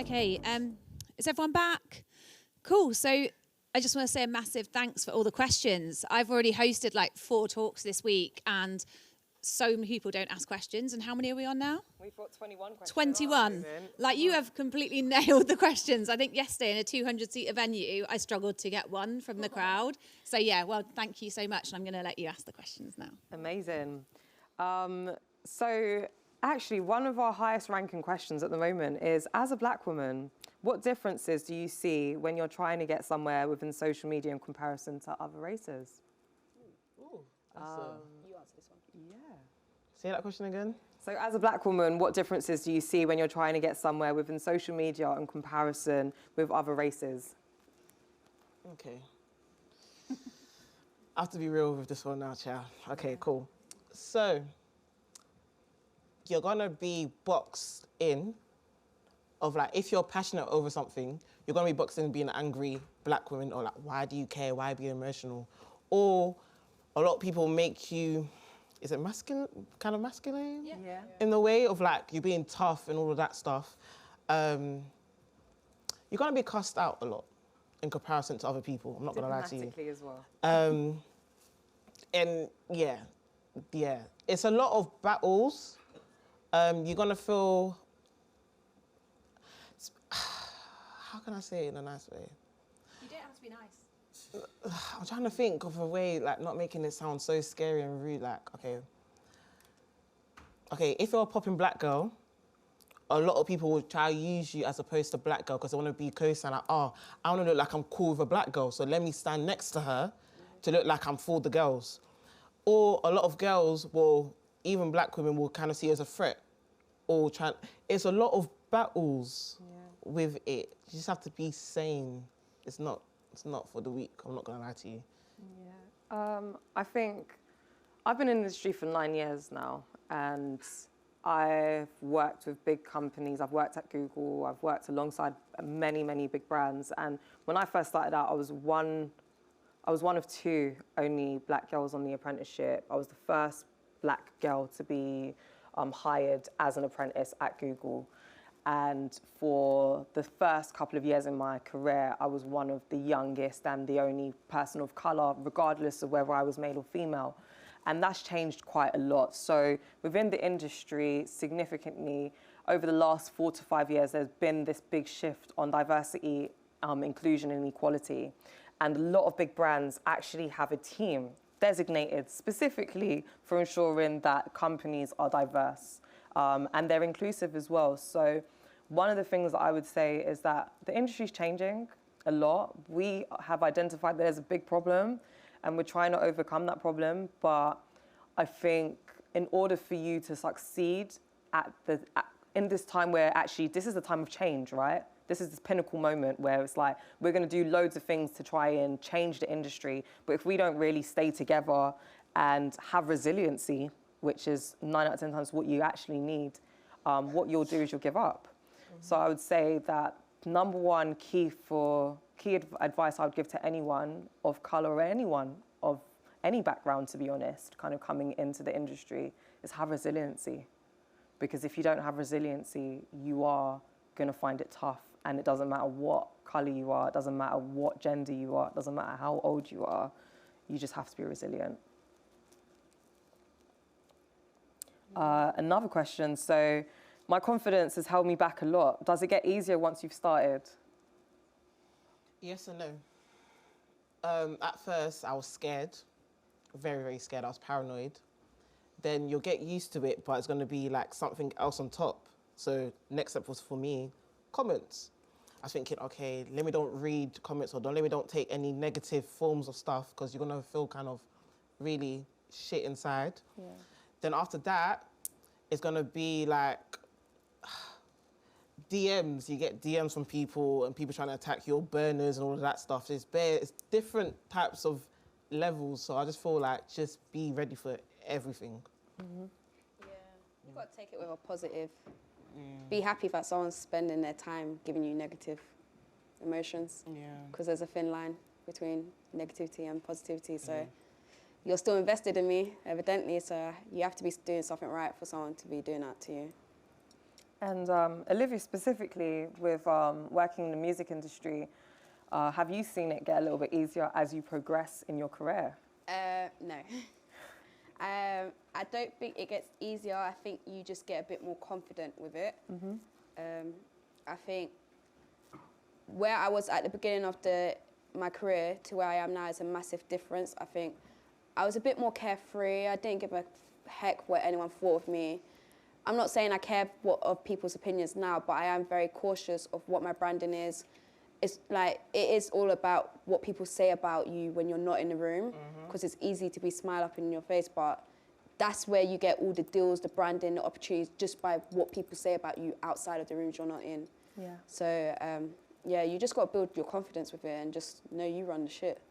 Okay, is everyone back? Cool. So I just want to say a massive thanks for all the questions. I've already hosted like 4 talks this week, and so many people don't ask questions. And how many are we on now? We've got 21 questions. 21. Like, you have completely nailed the questions. I think yesterday in a 200-seater venue, I struggled to get one from the crowd. So yeah, well, thank you so much. And I'm going to let you ask the questions now. Amazing. So actually, one of our highest ranking questions at the moment is, as a black woman, what differences do you see when you're trying to get somewhere within social media in comparison to other races? Ooh, You answer this one. Yeah. say that question again. So as a black woman, what differences do you see when you're trying to get somewhere within social media in comparison with other races? Okay. I have to be real with this one now, child. Okay, cool. So, you're gonna be boxed in of like, if you're passionate over something, you're gonna be boxed in being an angry black woman, or like, why do you care? Why be emotional? Or a lot of people make you, is it masculine, kind of masculine? Yeah. In the way of like, you being tough and all of that stuff. You're gonna be cussed out a lot in comparison to other people. I'm not gonna lie to you. Diplomatically as well. And yeah, it's a lot of battles. You're gonna feel, how can I say it in a nice way? You don't have to be nice. I'm trying to think of a way, like, not making it sound so scary and rude. Like, okay, if you're a popping black girl, a lot of people will try to use you as opposed to black girl because they want to be co-sign, like, oh, I want to look like I'm cool with a black girl, so let me stand next to her to look like I'm for the girls. Or a lot of girls will, even black women will kind of see it as a threat. Or it's a lot of battles with it. You just have to be sane. It's not for the weak, I'm not gonna lie to you. Yeah. I think I've been in the industry for 9 years now, and I've worked with big companies. I've worked at Google. I've worked alongside many, many big brands. And when I first started out, I was one of 2 only black girls on the apprenticeship. I was the first black girl to be hired as an apprentice at Google. And for the first couple of years in my career, I was one of the youngest and the only person of color, regardless of whether I was male or female. And that's changed quite a lot. So within the industry, significantly, over the last 4 to 5 years, there's been this big shift on diversity, inclusion and equality. And a lot of big brands actually have a team designated specifically for ensuring that companies are diverse. And they're inclusive as well. So one of the things that I would say is that the industry's changing a lot. We have identified that there's a big problem and we're trying to overcome that problem. But I think in order for you to succeed in this time where actually this is a time of change, right? This is this pinnacle moment where it's like, we're gonna do loads of things to try and change the industry. But if we don't really stay together and have resiliency, which is 9 out of 10 times what you actually need, what you'll do is you'll give up. So I would say that number one key advice I would give to anyone of color or anyone of any background, to be honest, kind of coming into the industry, is have resiliency. Because if you don't have resiliency, you are gonna find it tough. And it doesn't matter what color you are, it doesn't matter what gender you are, it doesn't matter how old you are, you just have to be resilient. Another question, so my confidence has held me back a lot. Does it get easier once you've started? Yes and no. At first, I was scared, very, very scared. I was paranoid. Then you'll get used to it, but it's going to be like something else on top. So next step was for me, comments. I was thinking, okay, let me don't read comments, or let me don't take any negative forms of stuff, because you're going to feel kind of really shit inside. Yeah. Then after that, it's going to be like DMs. You get DMs from people and people trying to attack your burners and all of that stuff. It's different types of levels. So I just feel like just be ready for everything. Yeah, you've got to take it with a positive. Be happy that someone's spending their time giving you negative emotions. Yeah. Because there's a thin line between negativity and positivity. So you're still invested in me, evidently. So you have to be doing something right for someone to be doing that to you. And Olivia, specifically with working in the music industry, have you seen it get a little bit easier as you progress in your career? No. I don't think it gets easier. I think you just get a bit more confident with it. I think where I was at the beginning of my career to where I am now is a massive difference. I think I was a bit more carefree. I didn't give a heck what anyone thought of me. I'm not saying I care of people's opinions now, but I am very cautious of what my branding is. It's like, it is all about what people say about you when you're not in the room, because it's easy to be smile up in your face, but that's where you get all the deals, the branding, the opportunities, just by what people say about you outside of the rooms you're not in. Yeah. So, yeah, you just got to build your confidence with it and just know you run the shit.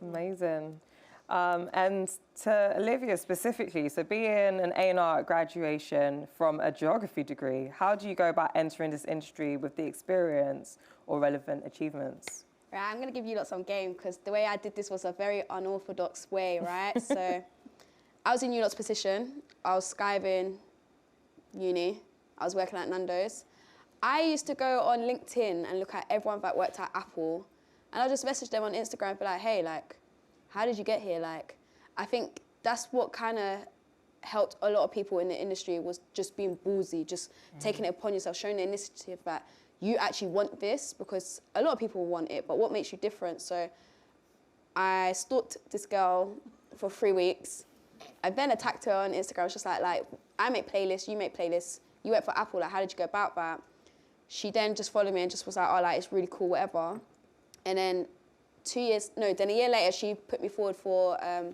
Amazing. And to Olivia specifically, so being an A&R at graduation from a geography degree, how do you go about entering this industry with the experience or relevant achievements? Right, I'm going to give you lot some game because the way I did this was a very unorthodox way, right? So I was in you lot's position. I was skiving uni. I was working at Nando's. I used to go on LinkedIn and look at everyone that worked at Apple, and I'll just message them on Instagram and be like, hey, like, how did you get here? Like, I think that's what kind of helped a lot of people in the industry, was just being ballsy, just taking it upon yourself, showing the initiative that you actually want this, because a lot of people want it, but what makes you different? So I stalked this girl for 3 weeks. I then attacked her on Instagram. I was just like, I make playlists, you make playlists. You work for Apple, like, how did you go about that? She then just followed me and just was like, oh, like, it's really cool, whatever. And then a year later, she put me forward for an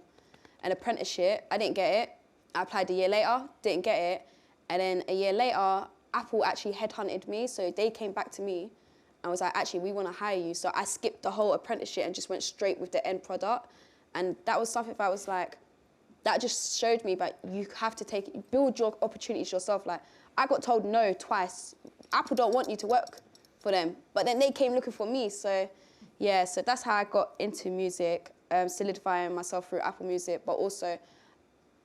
apprenticeship. I didn't get it. I applied a year later, didn't get it. And then a year later, Apple actually headhunted me. So they came back to me and was like, actually, we want to hire you. So I skipped the whole apprenticeship and just went straight with the end product. And that was something that I was like, that just showed me that you have to build your opportunities yourself. Like, I got told no twice. Apple don't want you to work for them. But then they came looking for me. So yeah, so that's how I got into music, solidifying myself through Apple Music, but also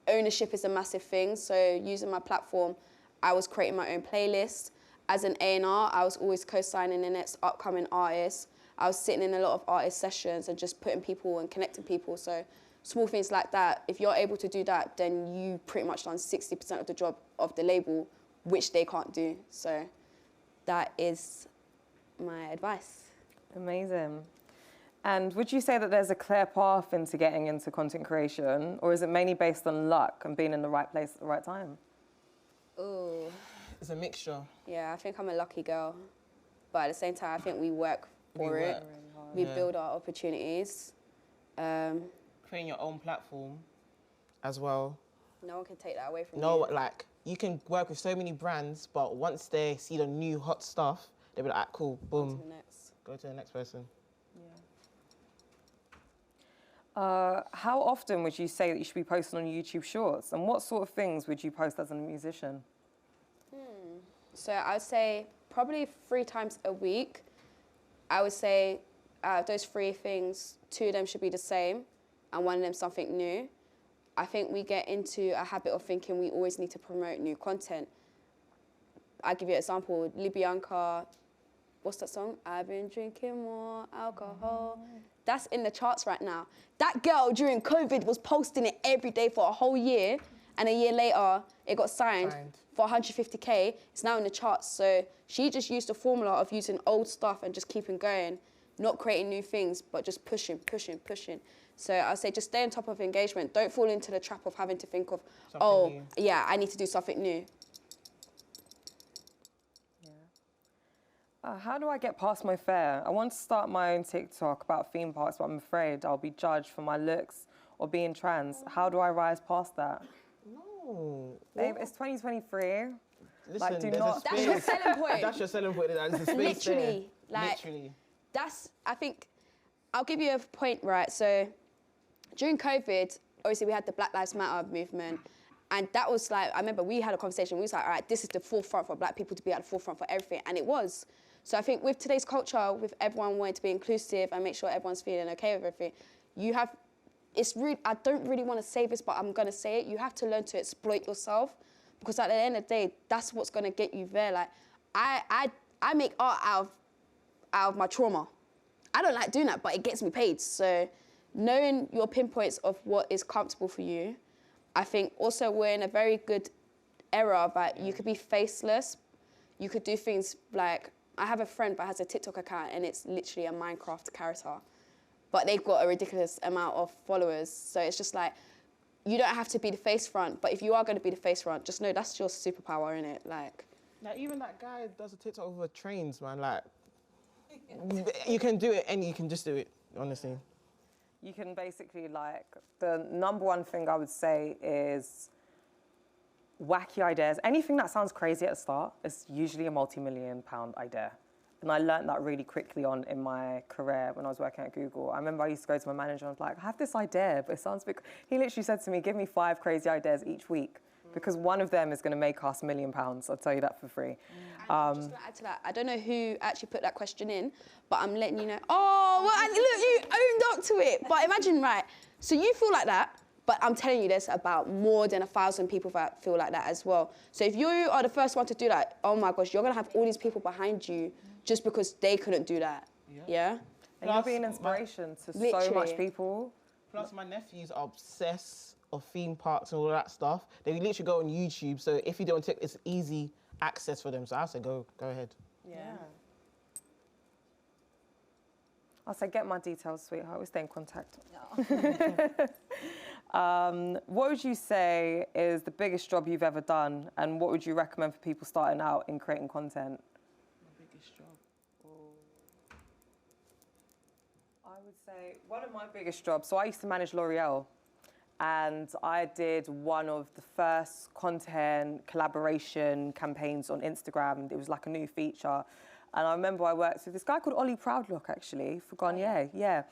ownership is a massive thing. So using my platform, I was creating my own playlist. As an A&R, I was always co-signing the next upcoming artists. I was sitting in a lot of artist sessions and just putting people and connecting people. So small things like that, if you're able to do that, then you pretty much done 60% of the job of the label, which they can't do. So that is my advice. Amazing. And would you say that there's a clear path into getting into content creation, or is it mainly based on luck and being in the right place at the right time? Ooh. It's a mixture. Yeah, I think I'm a lucky girl. But at the same time, I think we work for it. We build our opportunities. Creating your own platform as well. No one can take that away from you. No, like, you can work with so many brands, but once they see the new hot stuff, they'll be like, cool, boom. On to the next. Go to the next person. How often would you say that you should be posting on YouTube Shorts? And what sort of things would you post as a musician? So I would say probably 3 times a week. I would say those 3 things, 2 of them should be the same and 1 of them something new. I think we get into a habit of thinking we always need to promote new content. I'll give you an example. Libyanka, what's that song? I've been drinking more alcohol. That's in the charts right now. That girl during COVID was posting it every day for a whole year, and a year later, it got signed for 150K. It's now in the charts. So she just used the formula of using old stuff and just keeping going, not creating new things, but just pushing. So I say just stay on top of engagement. Don't fall into the trap of having to think of, something new. Yeah, I need to do something new. How do I get past my fear? I want to start my own TikTok about theme parks, but I'm afraid I'll be judged for my looks or being trans. How do I rise past that? No. Babe, it's 2023. Listen, like, do there's not. a space. That's your selling point. That's your selling point. There's a space Literally, there. like, Literally. That's, I think, I'll give you a point, right? So during COVID, obviously we had the Black Lives Matter movement. And that was like, I remember we had a conversation. We was like, all right, this is the forefront for Black people to be at the forefront for everything. And it was. So I think with today's culture, with everyone wanting to be inclusive and make sure everyone's feeling okay with everything, you have, it's really, I don't really want to say this, but I'm going to say it. You have to learn to exploit yourself. because at the end of the day, that's what's gonna get you there. Like, I make art out of my trauma. I don't like doing that, but it gets me paid. So knowing your pinpoints of what is comfortable for you, I think also we're in a very good era that you could be faceless. You could do things like, I have a friend that has a TikTok account and it's literally a Minecraft character, but they've got a ridiculous amount of followers. So it's just like, you don't have to be the face front, but if you are going to be the face front, just know that's your superpower, innit? Like even that guy does a TikTok over trains, man. Like, you can do it and you can just do it, honestly. You can basically, like, the number one thing I would say is wacky ideas. Anything that sounds crazy at the start is usually a multi-million-pound idea. And I learned that really quickly on in my career when I was working at Google. I remember I used to go to my manager and I was like, I have this idea, but it sounds big. He literally said to me, give me 5 crazy ideas each week, because one of them is going to make us £1 million. I'll tell you that for free. And just to add to that, I don't know who actually put that question in, but I'm letting you know. Oh, well, and look, you owned up to it. But imagine, right, so you feel like that, but I'm telling you, there's about more than 1,000 people that feel like that as well. So if you are the first one to do that, oh my gosh, you're going to have all these people behind you just because they couldn't do that. Yeah? And you'll be an inspiration to so much people. Plus, my nephews are obsessed of theme parks and all that stuff. They literally go on YouTube, so if you don't take, it's easy access for them. So I say go ahead. Yeah. I'll say, get my details, sweetheart. We stay in contact. What would you say is the biggest job you've ever done, and what would you recommend for people starting out in creating content? My biggest job? I would say one of my biggest jobs, so I used to manage L'Oreal, and I did one of the first content collaboration campaigns on Instagram. It was like a new feature. And I remember I worked with this guy called Ollie Proudlook, actually, for Garnier, yeah.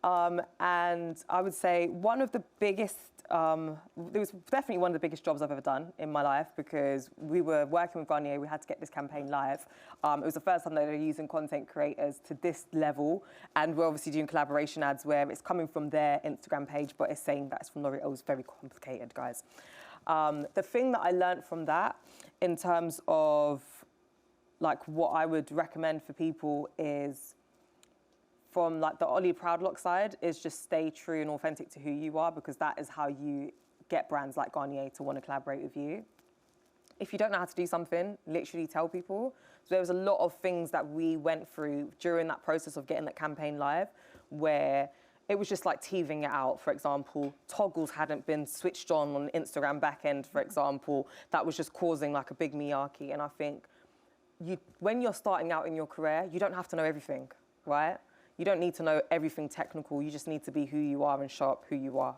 And I would say one of the biggest, it was definitely one of the biggest jobs I've ever done in my life, because we were working with Garnier, we had to get this campaign live. It was the first time that they were using content creators to this level, and we're obviously doing collaboration ads where it's coming from their Instagram page, but it's saying that it's from L'Oreal. It was very complicated, guys. The thing that I learned from that in terms of like what I would recommend for people is, from like the Ollie Proudlock side, is just stay true and authentic to who you are, because that is how you get brands like Garnier to want to collaborate with you. If you don't know how to do something, literally tell people. So there was a lot of things that we went through during that process of getting that campaign live, where it was just like teething it out. For example, toggles hadn't been switched on Instagram backend, for example. That was just causing like a big miyaki. And I think when you're starting out in your career, you don't have to know everything, right? You don't need to know everything technical. You just need to be who you are and show up who you are.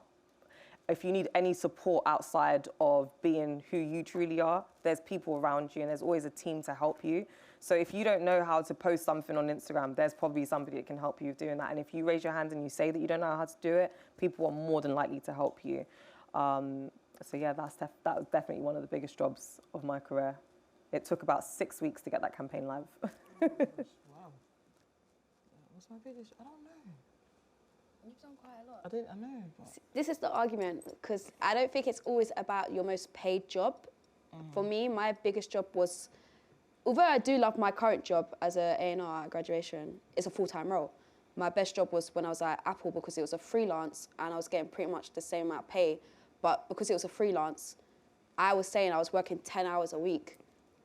If you need any support outside of being who you truly are, there's people around you and there's always a team to help you. So if you don't know how to post something on Instagram, there's probably somebody that can help you with doing that. And if you raise your hand and you say that you don't know how to do it, people are more than likely to help you. So yeah, that was definitely one of the biggest jobs of my career. It took about 6 weeks to get that campaign live. Wow. What's my biggest? I don't know. You've done quite a lot. I know. But... This is the argument, because I don't think it's always about your most paid job. For me, my biggest job was, although I do love my current job as an A&R at graduation, it's a full-time role. My best job was when I was at Apple, because it was a freelance and I was getting pretty much the same amount of pay. But because it was a freelance, I was saying I was working 10 hours a week.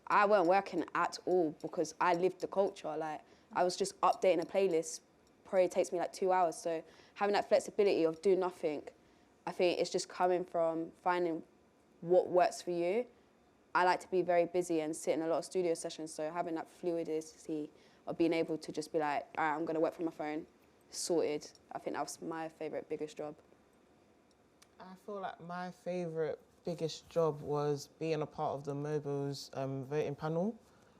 I weren't working at all because I lived the culture. Like, I was just updating a playlist. Probably takes me like 2 hours. So having that flexibility of doing nothing, I think it's just coming from finding what works for you. I like to be very busy and sit in a lot of studio sessions. So having that fluidity of being able to just be like, all right, I'm going to work from my phone, sorted. I think that was my favourite, biggest job. I feel like my favourite biggest job was being a part of the Mobiles voting panel.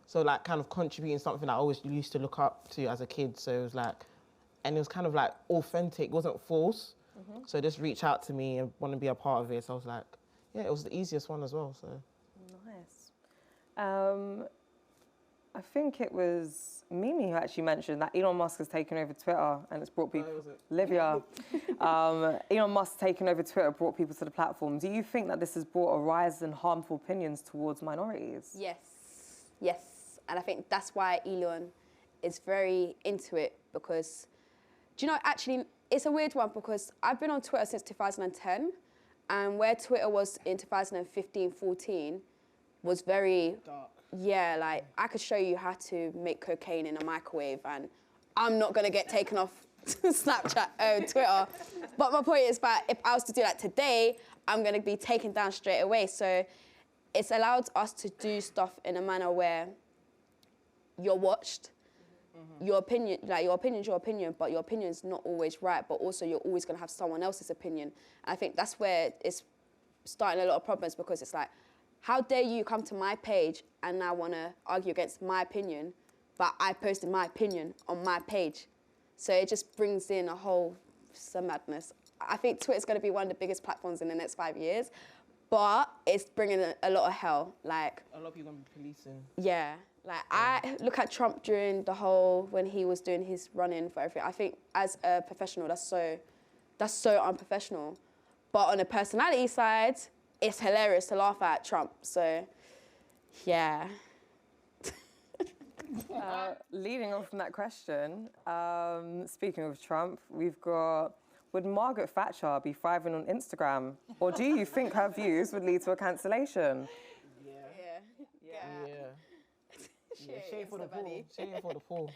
So like kind of contributing something I always used to look up to as a kid. So it was like, and it was kind of like authentic, it wasn't false. So just reach out to me and want to be a part of it. So I was like, yeah, it was the easiest one as well. So nice. I think it was Mimi who actually mentioned that Elon Musk has taken over Twitter and it's brought people. was it? Livia. Elon Musk taking over Twitter brought people to the platform. Do you think that this has brought a rise in harmful opinions towards minorities? Yes, yes. And I think that's why Elon is very into it because, do you know, actually, it's a weird one because I've been on Twitter since 2010 and where Twitter was in 2015, 14 was very... Dark. Yeah, like, I could show you how to make cocaine in a microwave and I'm not going to get taken off Snapchat, Twitter. But my point is that if I was to do that today, I'm going to be taken down straight away. So it's allowed us to do stuff in a manner where you're watched. Your opinion, like your opinion's your opinion, but your opinion's not always right, but also you're always going to have someone else's opinion. And I think that's where it's starting a lot of problems because it's like, how dare you come to my page and now want to argue against my opinion, but I posted my opinion on my page. So it just brings in a whole some madness. I think Twitter's going to be one of the biggest platforms in the next 5 years, but it's bringing a lot of hell. Like A lot of people going to be policing. yeah, like I look at Trump during the whole, when he was doing his run-in for everything. I think as a professional, that's so unprofessional. But on a personality side, it's hilarious to laugh at Trump. So, yeah. Leading on from that question, speaking of Trump, we've got, would Margaret Thatcher be thriving on Instagram? Or do you think her views would lead to a cancellation? Shame for the pool. Shame for the pool.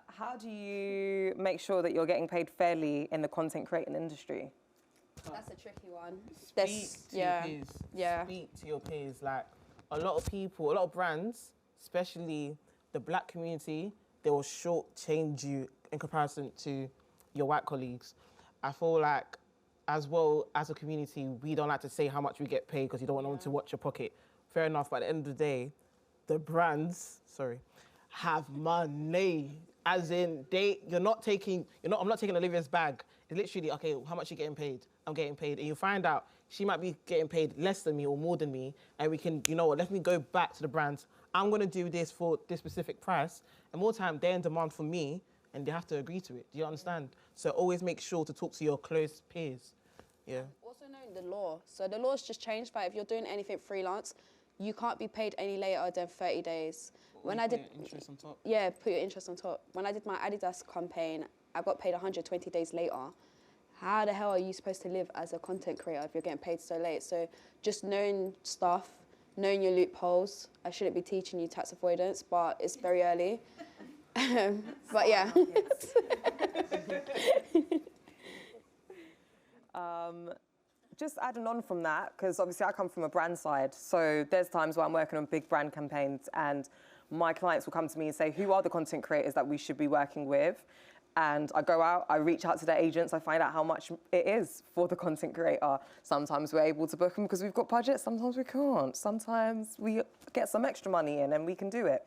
How do you make sure that you're getting paid fairly in the content creating industry? That's a tricky one. Speak to your peers. Yeah. Speak to your peers. Like, a lot of people, a lot of brands, especially the black community, they will shortchange you in comparison to your white colleagues. I feel like, as well as a community, we don't like to say how much we get paid because you don't want anyone to watch your pocket. Fair enough, but at the end of the day, the brands, have money. As in, I'm not taking Olivia's bag. It's literally, okay, how much are you getting paid? I'm getting paid. And you find out she might be getting paid less than me or more than me. And we can, you know what, let me go back to the brands. I'm going to do this for this specific price. And more time, they're in demand for me and they have to agree to it. Do you understand? So always make sure to talk to your close peers. Yeah. Also knowing the law. So the law's just changed, but if you're doing anything freelance, you can't be paid any later than 30 days. When I did, interest on top. Yeah, put your interest on top. When I did my Adidas campaign, I got paid 120 days later. How the hell are you supposed to live as a content creator if you're getting paid so late? So just knowing stuff, knowing your loopholes. I shouldn't be teaching you tax avoidance, but it's very early. But yeah. Just adding on from that, because obviously I come from a brand side, so there's times where I'm working on big brand campaigns and my clients will come to me and say, who are the content creators that we should be working with? And I go out, I reach out to their agents, I find out how much it is for the content creator. Sometimes we're able to book them because we've got budget, sometimes we can't. Sometimes we get some extra money in and we can do it.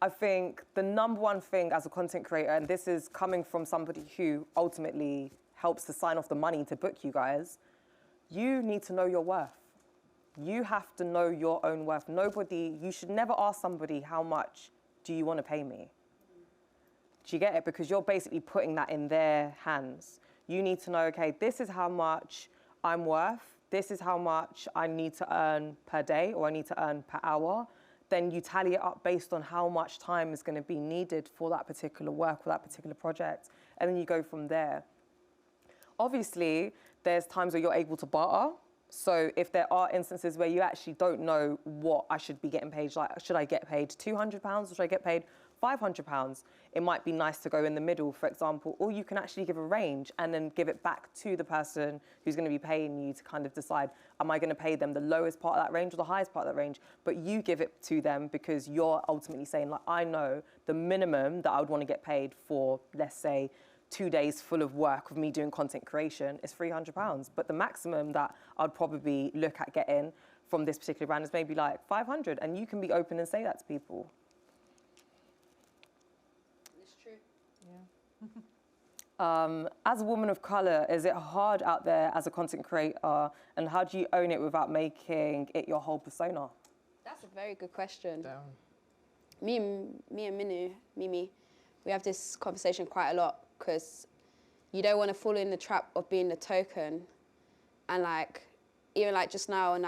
I think the number one thing as a content creator, and this is coming from somebody who ultimately helps to sign off the money to book you guys, you need to know your worth. You have to know your own worth. You should never ask somebody, how much do you want to pay me? Do you get it? Because you're basically putting that in their hands. You need to know, okay, this is how much I'm worth. This is how much I need to earn per day or I need to earn per hour. Then you tally it up based on how much time is going to be needed for that particular work, for that particular project. And then you go from there. Obviously, there's times where you're able to barter. So if there are instances where you actually don't know what I should be getting paid, like should I get paid £200 or should I get paid £500? It might be nice to go in the middle, for example, or you can actually give a range and then give it back to the person who's going to be paying you to kind of decide, am I going to pay them the lowest part of that range or the highest part of that range? But you give it to them because you're ultimately saying, like, I know the minimum that I would want to get paid for, let's say, 2 days full of work with me doing content creation is £300. But the maximum that I'd probably look at getting from this particular brand is maybe like 500. And you can be open and say that to people. It's true. Yeah. As a woman of colour, is it hard out there as a content creator? And how do you own it without making it your whole persona? That's That's a very good question. Damn. Me and Mimi, we have this conversation quite a lot because you don't want to fall in the trap of being the token. And like, even like just now and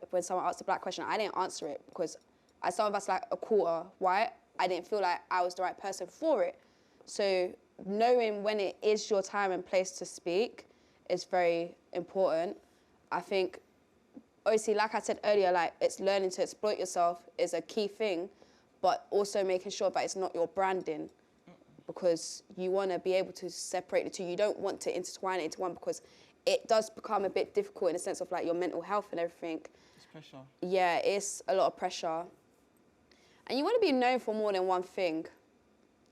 when someone asked a black question, I didn't answer it because as someone that's like a quarter white, I didn't feel like I was the right person for it. So knowing when it is your time and place to speak is very important. I think, obviously, like I said earlier, like it's learning to exploit yourself is a key thing, but also making sure that it's not your branding, because you want to be able to separate the two. You don't want to intertwine it into one because it does become a bit difficult in the sense of like your mental health and everything. It's pressure. Yeah, it's a lot of pressure. And you want to be known for more than one thing.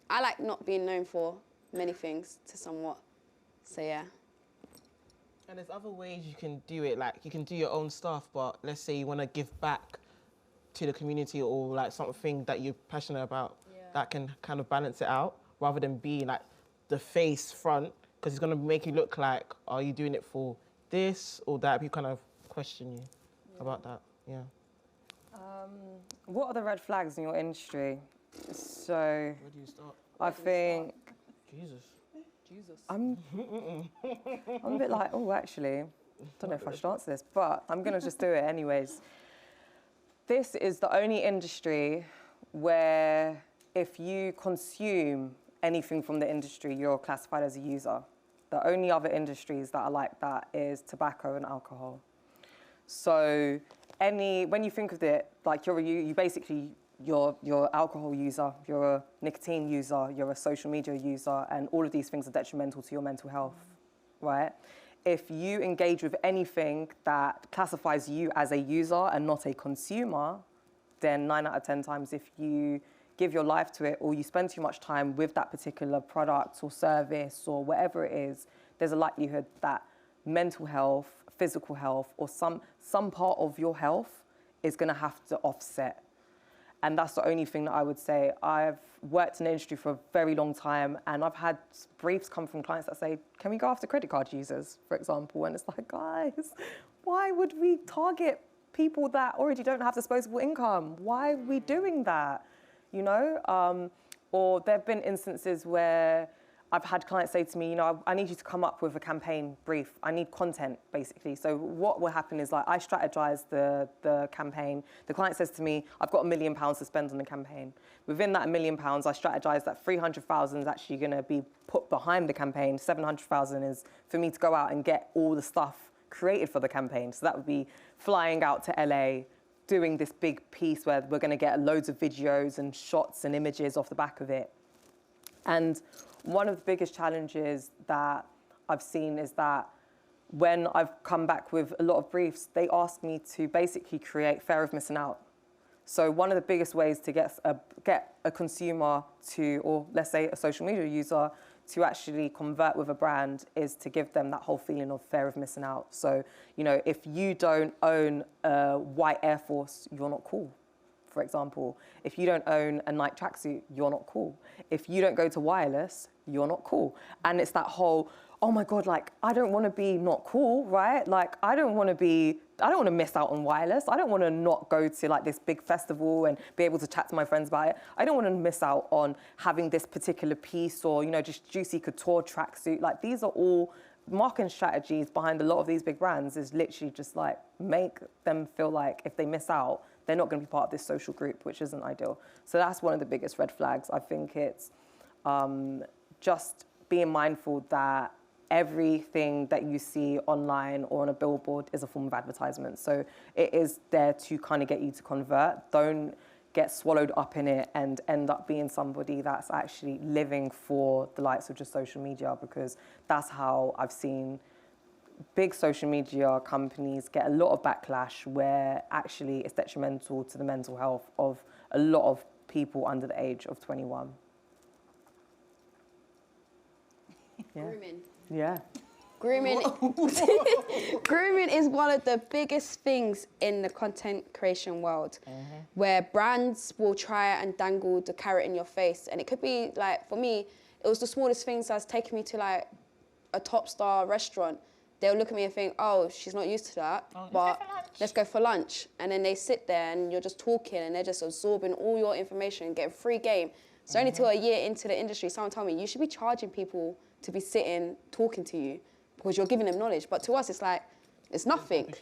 I like not being known for many things to somewhat. So yeah. And there's other ways you can do it. Like you can do your own stuff, but let's say you want to give back to the community or like something that you're passionate about, that can kind of balance it out rather than being like the face front, because it's going to make you look like, are you doing it for this or that? People kind of question you about that. Yeah. What are the red flags in your industry? So Where do you start? I think Jesus. I'm a bit like, oh, actually, don't know if I should answer this, but I'm going to just do it anyways. This is the only industry where if you consume anything from the industry, you're classified as a user. The only other industries that are like that is tobacco and alcohol. So when you think of it, like you basically, you're alcohol user, you're a nicotine user, you're a social media user, and all of these things are detrimental to your mental health, right? If you engage with anything that classifies you as a user and not a consumer, then 9 out of 10 times if you give your life to it or you spend too much time with that particular product or service or whatever it is, there's a likelihood that mental health, physical health, or some part of your health is going to have to offset. And that's the only thing that I would say. I've worked in the industry for a very long time, and I've had briefs come from clients that say, can we go after credit card users, for example? And it's like, guys, why would we target people that already don't have disposable income? Why are we doing that? You know? Or there have been instances where I've had clients say to me, you know, I need you to come up with a campaign brief. I need content, basically. So what will happen is like I strategize the campaign. The client says to me, I've got £1 million to spend on the campaign. Within that £1 million, I strategize that 300,000 is actually going to be put behind the campaign. 700,000 is for me to go out and get all the stuff created for the campaign. So that would be flying out to LA, doing this big piece where we're going to get loads of videos and shots and images off the back of it. And one of the biggest challenges that I've seen is that when I've come back with a lot of briefs, they ask me to basically create fear of missing out. So one of the biggest ways to get a consumer to, or let's say a social media user, to actually convert with a brand is to give them that whole feeling of fear of missing out. So, you know, if you don't own a white Air Force, you're not cool. For example, if you don't own a Nike tracksuit, you're not cool. If you don't go to wireless, you're not cool. And it's that whole, oh my God, like, I don't want to be not cool, right? Like, I don't want to miss out on wireless. I don't want to not go to like this big festival and be able to chat to my friends about it. I don't want to miss out on having this particular piece or, you know, just juicy couture tracksuit. Like, these are all marketing strategies behind a lot of these big brands is literally just like make them feel like if they miss out, they're not going to be part of this social group, which isn't ideal. So that's one of the biggest red flags. I think it's just being mindful that everything that you see online or on a billboard is a form of advertisement. So it is there to kind of get you to convert. Don't get swallowed up in it and end up being somebody that's actually living for the likes of just social media, because that's how I've seen big social media companies get a lot of backlash where actually it's detrimental to the mental health of a lot of people under the age of 21. Yeah. Grooming. Yeah. Grooming. Grooming is one of the biggest things in the content creation world, where brands will try and dangle the carrot in your face. And it could be like, for me, it was the smallest things that's taken me to like a top star restaurant. they'll look at me and think, oh, she's not used to that, but let's go for lunch. And then they sit there and you're just talking and they're just absorbing all your information, getting free game. So only till a year into the industry, someone told me, you should be charging people to be sitting, talking to you because you're giving them knowledge. But to us, it's like, it's nothing.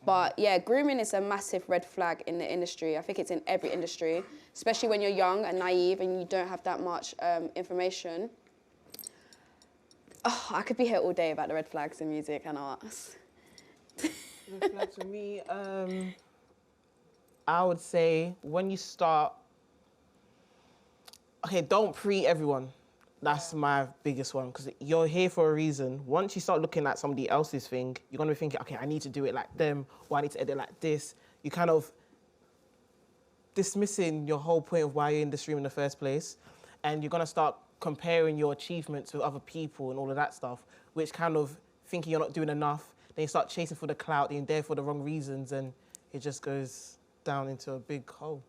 But yeah, grooming is a massive red flag in the industry. I think it's in every industry, especially when you're young and naive and you don't have that much information. Oh, I could be here all day about the red flags in music and arts. Red flags for me, I would say when you start, okay, don't pre everyone. That's my biggest one, because you're here for a reason. Once you start looking at somebody else's thing, you're gonna be thinking, okay, I need to do it like them, or I need to edit like this. You kind of dismissing your whole point of why you're in the stream in the first place. And you're gonna start comparing your achievements with other people and all of that stuff, which kind of thinking you're not doing enough. Then you start chasing for the clout, then you're there for the wrong reasons, and it just goes down into a big hole.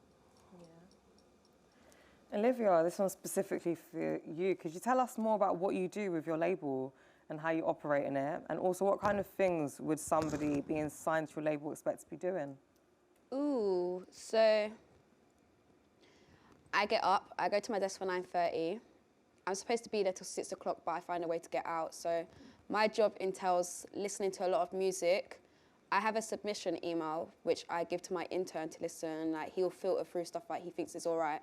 Olivia, this one's specifically for you. Could you tell us more about what you do with your label and how you operate in it? And also, what kind of things would somebody being signed to your label expect to be doing? Ooh, so I get up, I go to my desk for 9:30. I'm supposed to be there till 6 o'clock, but I find a way to get out. So my job entails listening to a lot of music. I have a submission email, which I give to my intern to listen. Like, he'll filter through stuff like he thinks is all right.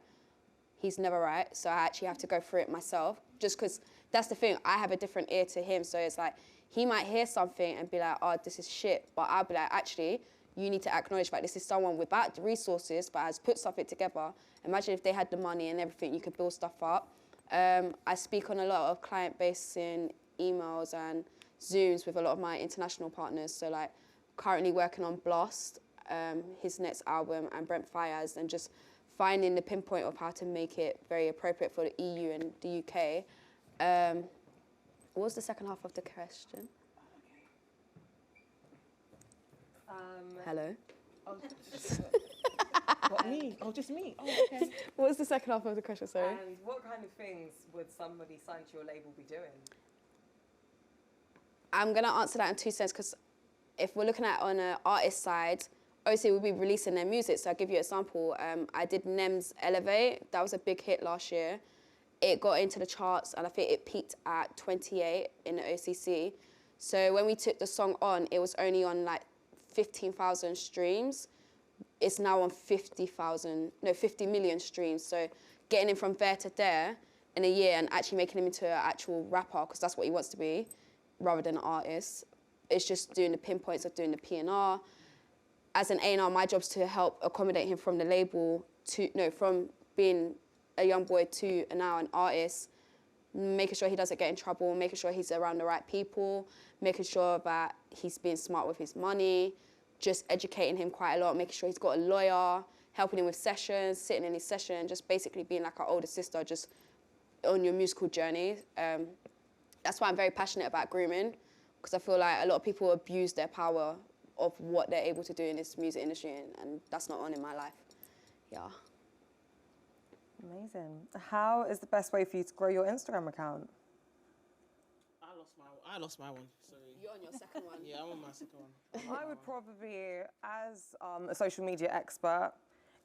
He's never right, so I actually have to go through it myself, just because that's the thing, I have a different ear to him, so it's like, he might hear something and be like, oh, this is shit, but I'll be like, actually, you need to acknowledge that this is someone without the resources, but has put something together. Imagine if they had the money and everything, you could build stuff up. I speak on a lot of client-facing emails and Zooms with a lot of my international partners, so like, currently working on Blast, his next album, and Brent Fayez, and just finding the pinpoint of how to make it very appropriate for the EU and the UK. What was the second half of the question? Hello? Oh, what, me? Oh, just me? Oh, okay. What was the second half of the question, sorry? And what kind of things would somebody signed to your label be doing? I'm going to answer that in two cents, because if we're looking at on an artist side, obviously we'll be releasing their music, so I'll give you an example. I did Nem's Elevate. That was a big hit last year. It got into the charts, and I think it peaked at 28 in the OCC. So when we took the song on, it was only on like 15,000 streams. It's now on 50 million streams. So getting him from there to there in a year and actually making him into an actual rapper, because that's what he wants to be, rather than an artist. It's just doing the pinpoints of doing the P&R. As an A&R, my job's to help accommodate him from the label to, from being a young boy to now an artist, making sure he doesn't get in trouble, making sure he's around the right people, making sure that he's being smart with his money, just educating him quite a lot, making sure he's got a lawyer, helping him with sessions, sitting in his session, just basically being like our older sister, just on your musical journey. That's why I'm very passionate about grooming, because I feel like a lot of people abuse their power of what they're able to do in this music industry, and that's not on in my life. Yeah. Amazing. How is the best way for you to grow your Instagram account? I lost my one. Sorry. You're on your second one. Yeah, I'm on my second one. I would probably, as a social media expert,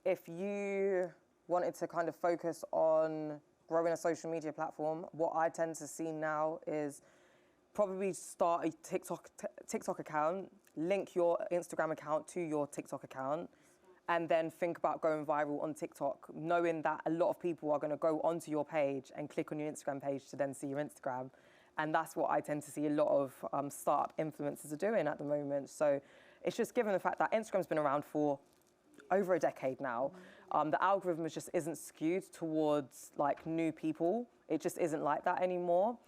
if you wanted to kind of focus on growing a social media platform, what I tend to see now is probably start a TikTok account, link your Instagram account to your TikTok account, and then think about going viral on TikTok, knowing that a lot of people are going to go onto your page and click on your Instagram page to then see your Instagram. And that's what I tend to see a lot of startup influencers are doing at the moment. So it's just given the fact that Instagram's been around for over a decade now, the algorithm just isn't skewed towards like new people. It just isn't like that anymore.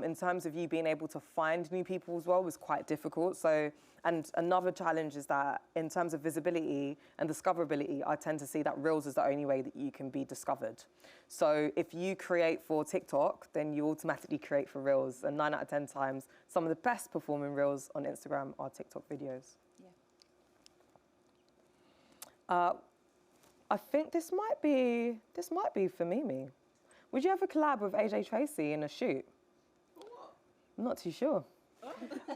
In terms of you being able to find new people as well was quite difficult. So, and another challenge is that in terms of visibility and discoverability, I tend to see that Reels is the only way that you can be discovered. So if you create for TikTok, then you automatically create for Reels. And 9 out of 10 times, some of the best performing Reels on Instagram are TikTok videos. Yeah. I think this might be for Mimi. Would you ever collab with AJ Tracy in a shoot? I'm not too sure.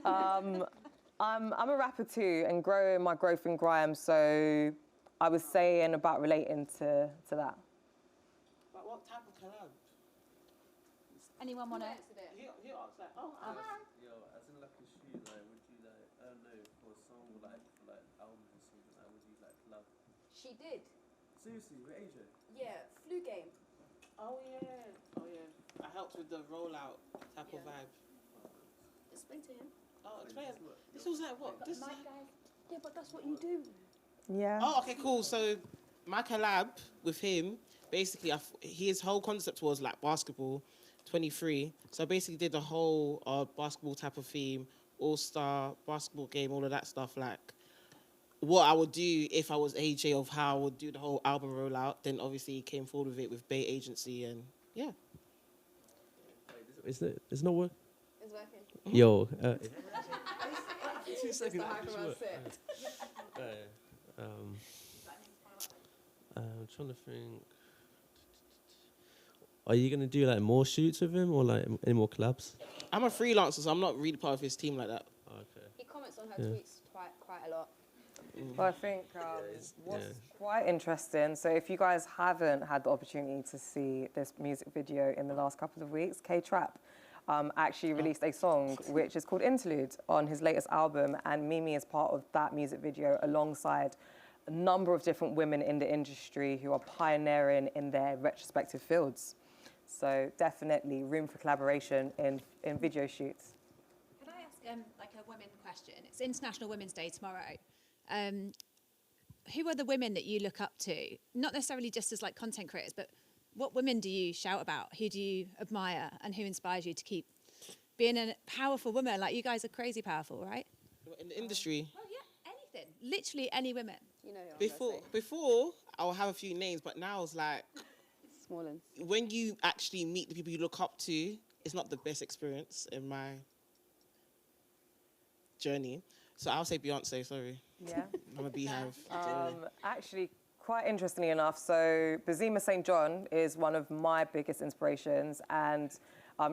I'm a rapper too, and growing my growth and grime. So I was saying about relating to that. But what type of collab? Anyone want to? He asked like, Yo, as in like a shoot, like, would you like, I don't know, for a song like albums or something, like, would you like collab? She did. Seriously, with AJ? Yeah, flu game. oh yeah. I helped with the rollout type of vibe. Explain to him. Oh, explain. This was like what? This. My guys. Yeah, but that's what you do. Yeah. Oh, okay, cool. So my collab with him, basically, his whole concept was like basketball 23. So I basically did the whole basketball type of theme, all-star basketball game, all of that stuff. Like what I would do if I was AJ of how I would do the whole album rollout. Then obviously he came forward with it with Bay Agency and yeah. Is it? It's not working. It's working. Yo. 2 seconds. I'm trying to think. Are you gonna do like more shoots with him or like any more collabs? I'm a freelancer, so I'm not really part of his team like that. Oh, okay. He comments on her tweets quite a lot. Well, I think what's quite interesting, so if you guys haven't had the opportunity to see this music video in the last couple of weeks, K-Trap actually released a song which is called Interlude on his latest album, and Mimi is part of that music video alongside a number of different women in the industry who are pioneering in their respective fields. So definitely room for collaboration in video shoots. Can I ask like a women question? It's International Women's Day tomorrow. Who are the women that you look up to? Not necessarily just as like content creators, but what women do you shout about? Who do you admire, and who inspires you to keep being a powerful woman? Like, you guys are crazy powerful, right? In the industry. Oh yeah, anything. Literally any women. You know who I'm gonna say. Before I'll have a few names, but now it's like Smallens. when you actually meet the people you look up to, it's not the best experience in my journey. So I'll say Beyonce, sorry. Yeah. I'm a beehive. Actually, quite interestingly enough, so Bazima St. John is one of my biggest inspirations, and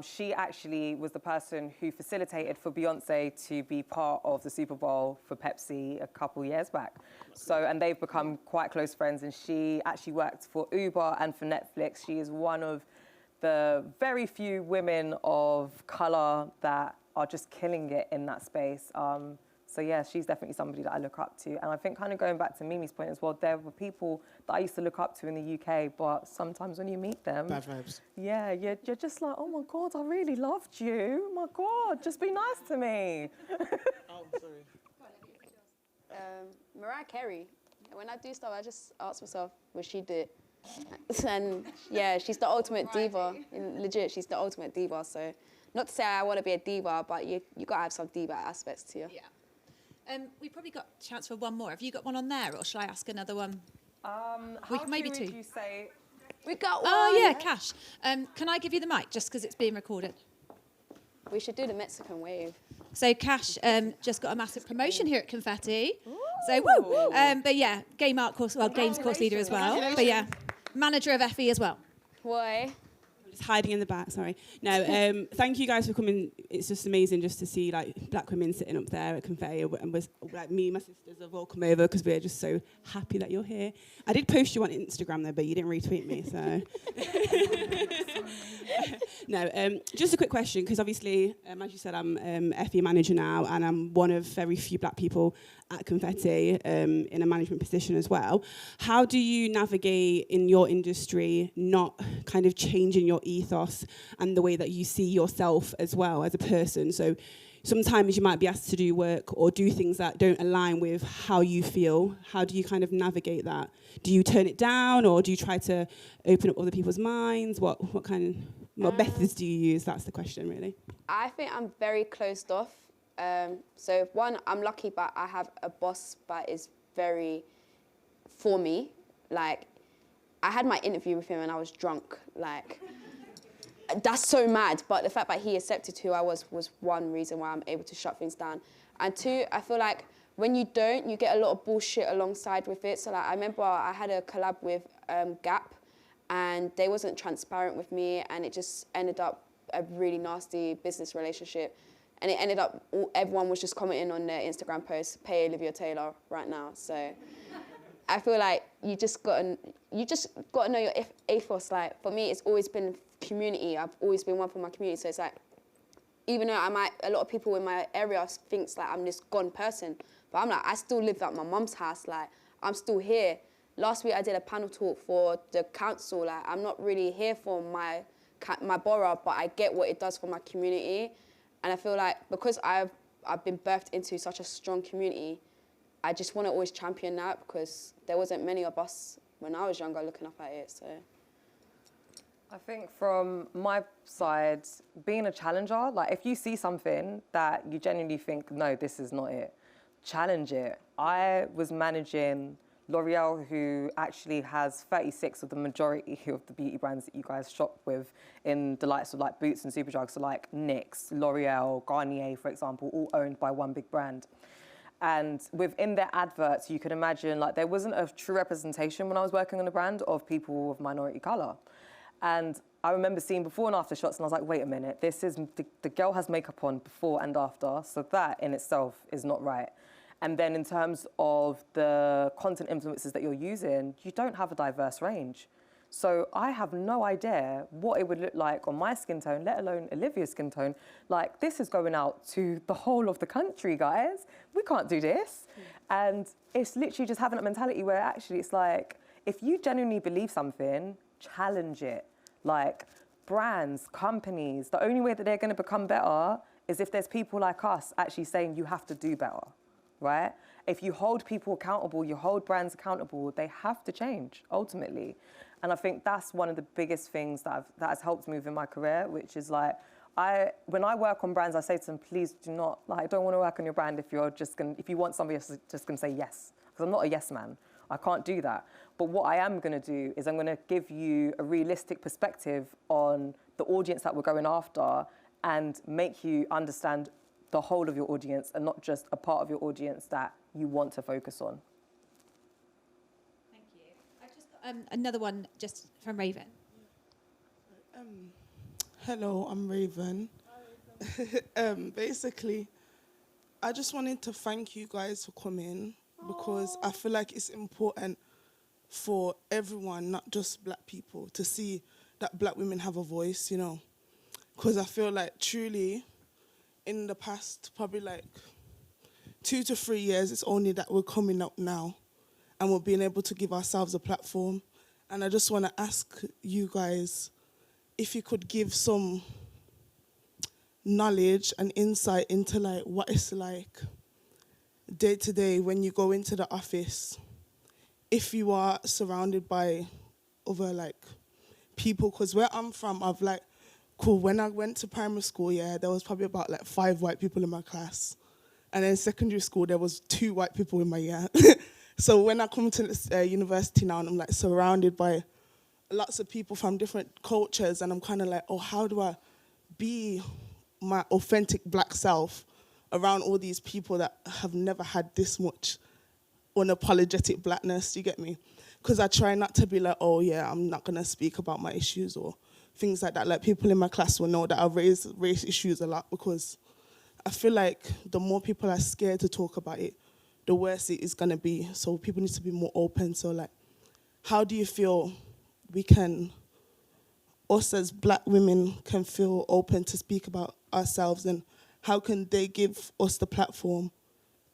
she actually was the person who facilitated for Beyonce to be part of the Super Bowl for Pepsi a couple years back. So, and they've become quite close friends, and she actually worked for Uber and for Netflix. She is one of the very few women of colour that are just killing it in that space. So yeah, she's definitely somebody that I look up to. And I think kind of going back to Mimi's point as well, there were people that I used to look up to in the UK, but sometimes when you meet them... Bad vibes. Yeah, you're just like, oh my God, I really loved you. Oh my God, just be nice to me. Oh, sorry. Mariah Carey. When I do stuff, I just ask myself, would she do it? And yeah, she's the ultimate diva. Legit, she's the ultimate diva. So not to say I want to be a diva, but you got to have some diva aspects to you. Yeah. We probably got a chance for one more. Have you got one on there, or shall I ask another one? Maybe two. Would you say... We got one. Oh yeah, Cash. Can I give you the mic just because it's being recorded? We should do the Mexican wave. So Cash just got a massive promotion here at Confetti. So woo! But yeah, games course leader as well. But yeah, manager of FE as well. Why? Just hiding in the back, sorry. No, thank you guys for coming. It's just amazing just to see like black women sitting up there at Confetti, and was like me and my sisters have all come over because we're just so happy that you're here. I did post you on Instagram though, but you didn't retweet me, so. No, just a quick question, because obviously, as you said, I'm FE manager now, and I'm one of very few black people at Confetti in a management position as well. How do you navigate in your industry not kind of changing your ethos and the way that you see yourself as well as a person? So sometimes you might be asked to do work or do things that don't align with how you feel. How do you kind of navigate that? Do you turn it down, or do you try to open up other people's minds? What methods do you use? That's the question, really. I think I'm very closed off. So one, I'm lucky, but I have a boss that is very for me. Like, I had my interview with him and I was drunk. Like, that's so mad. But the fact that he accepted who I was one reason why I'm able to shut things down. And two, I feel like when you don't, you get a lot of bullshit alongside with it. So like, I remember I had a collab with Gap, and they wasn't transparent with me, and it just ended up a really nasty business relationship. And it ended up, everyone was just commenting on their Instagram post, pay Olivia Taylor right now. So I feel like you just got to know your ethos. Like, for me, it's always been community. I've always been one for my community. So it's like, even though a lot of people in my area thinks like I'm this gone person, but I'm like, I still live at my mum's house. Like, I'm still here. Last week I did a panel talk for the council. Like, I'm not really here for my borough, but I get what it does for my community. And I feel like because I've been birthed into such a strong community, I just want to always champion that, because there wasn't many of us when I was younger looking up at it. So I think from my side, being a challenger, like if you see something that you genuinely think, no, this is not it, challenge it. I was managing L'Oreal, who actually has 36 of the majority of the beauty brands that you guys shop with in the likes of like Boots and Superdrug, so like NYX, L'Oreal, Garnier, for example, all owned by one big brand. And within their adverts, you can imagine like there wasn't a true representation when I was working on the brand of people of minority colour. And I remember seeing before and after shots, and I was like, wait a minute, this is, the girl has makeup on before and after, so that in itself is not right. And then in terms of the content influences that you're using, you don't have a diverse range. So I have no idea what it would look like on my skin tone, let alone Olivia's skin tone. Like, this is going out to the whole of the country, guys. We can't do this. And it's literally just having that mentality where actually it's like, if you genuinely believe something, challenge it. Like, brands, companies, the only way that they're going to become better is if there's people like us actually saying you have to do better. Right? If you hold people accountable, you hold brands accountable, they have to change, ultimately. And I think that's one of the biggest things that has helped me within my career, which is like, when I work on brands, I say to them, please do not, like, I don't want to work on your brand if you want somebody else just going to say yes. Because I'm not a yes man. I can't do that. But what I am going to do is I'm going to give you a realistic perspective on the audience that we're going after and make you understand the whole of your audience and not just a part of your audience that you want to focus on. Thank you. I've just got another one just from Raven. Hello, I'm Raven. Basically, I just wanted to thank you guys for coming, because I feel like it's important for everyone, not just black people, to see that black women have a voice, you know. Because I feel like truly, in the past, probably like 2 to 3 years, it's only that we're coming up now and we're being able to give ourselves a platform. And I just want to ask you guys if you could give some knowledge and insight into like what it's like day to day when you go into the office, if you are surrounded by other like people. Because where I'm from, I've like, cool, when I went to primary school, yeah, there was probably about like 5 white people in my class. And then secondary school, there was 2 white people in my year. So when I come to this, university now, and I'm like surrounded by lots of people from different cultures, and I'm kind of like, oh, how do I be my authentic black self around all these people that have never had this much unapologetic blackness, you get me? Because I try not to be like, oh yeah, I'm not gonna speak about my issues or things like that. Like, people in my class will know that I raise race issues a lot, because I feel like the more people are scared to talk about it, the worse it is going to be. So people need to be more open. So like, how do you feel we can, us as black women can feel open to speak about ourselves, and how can they give us the platform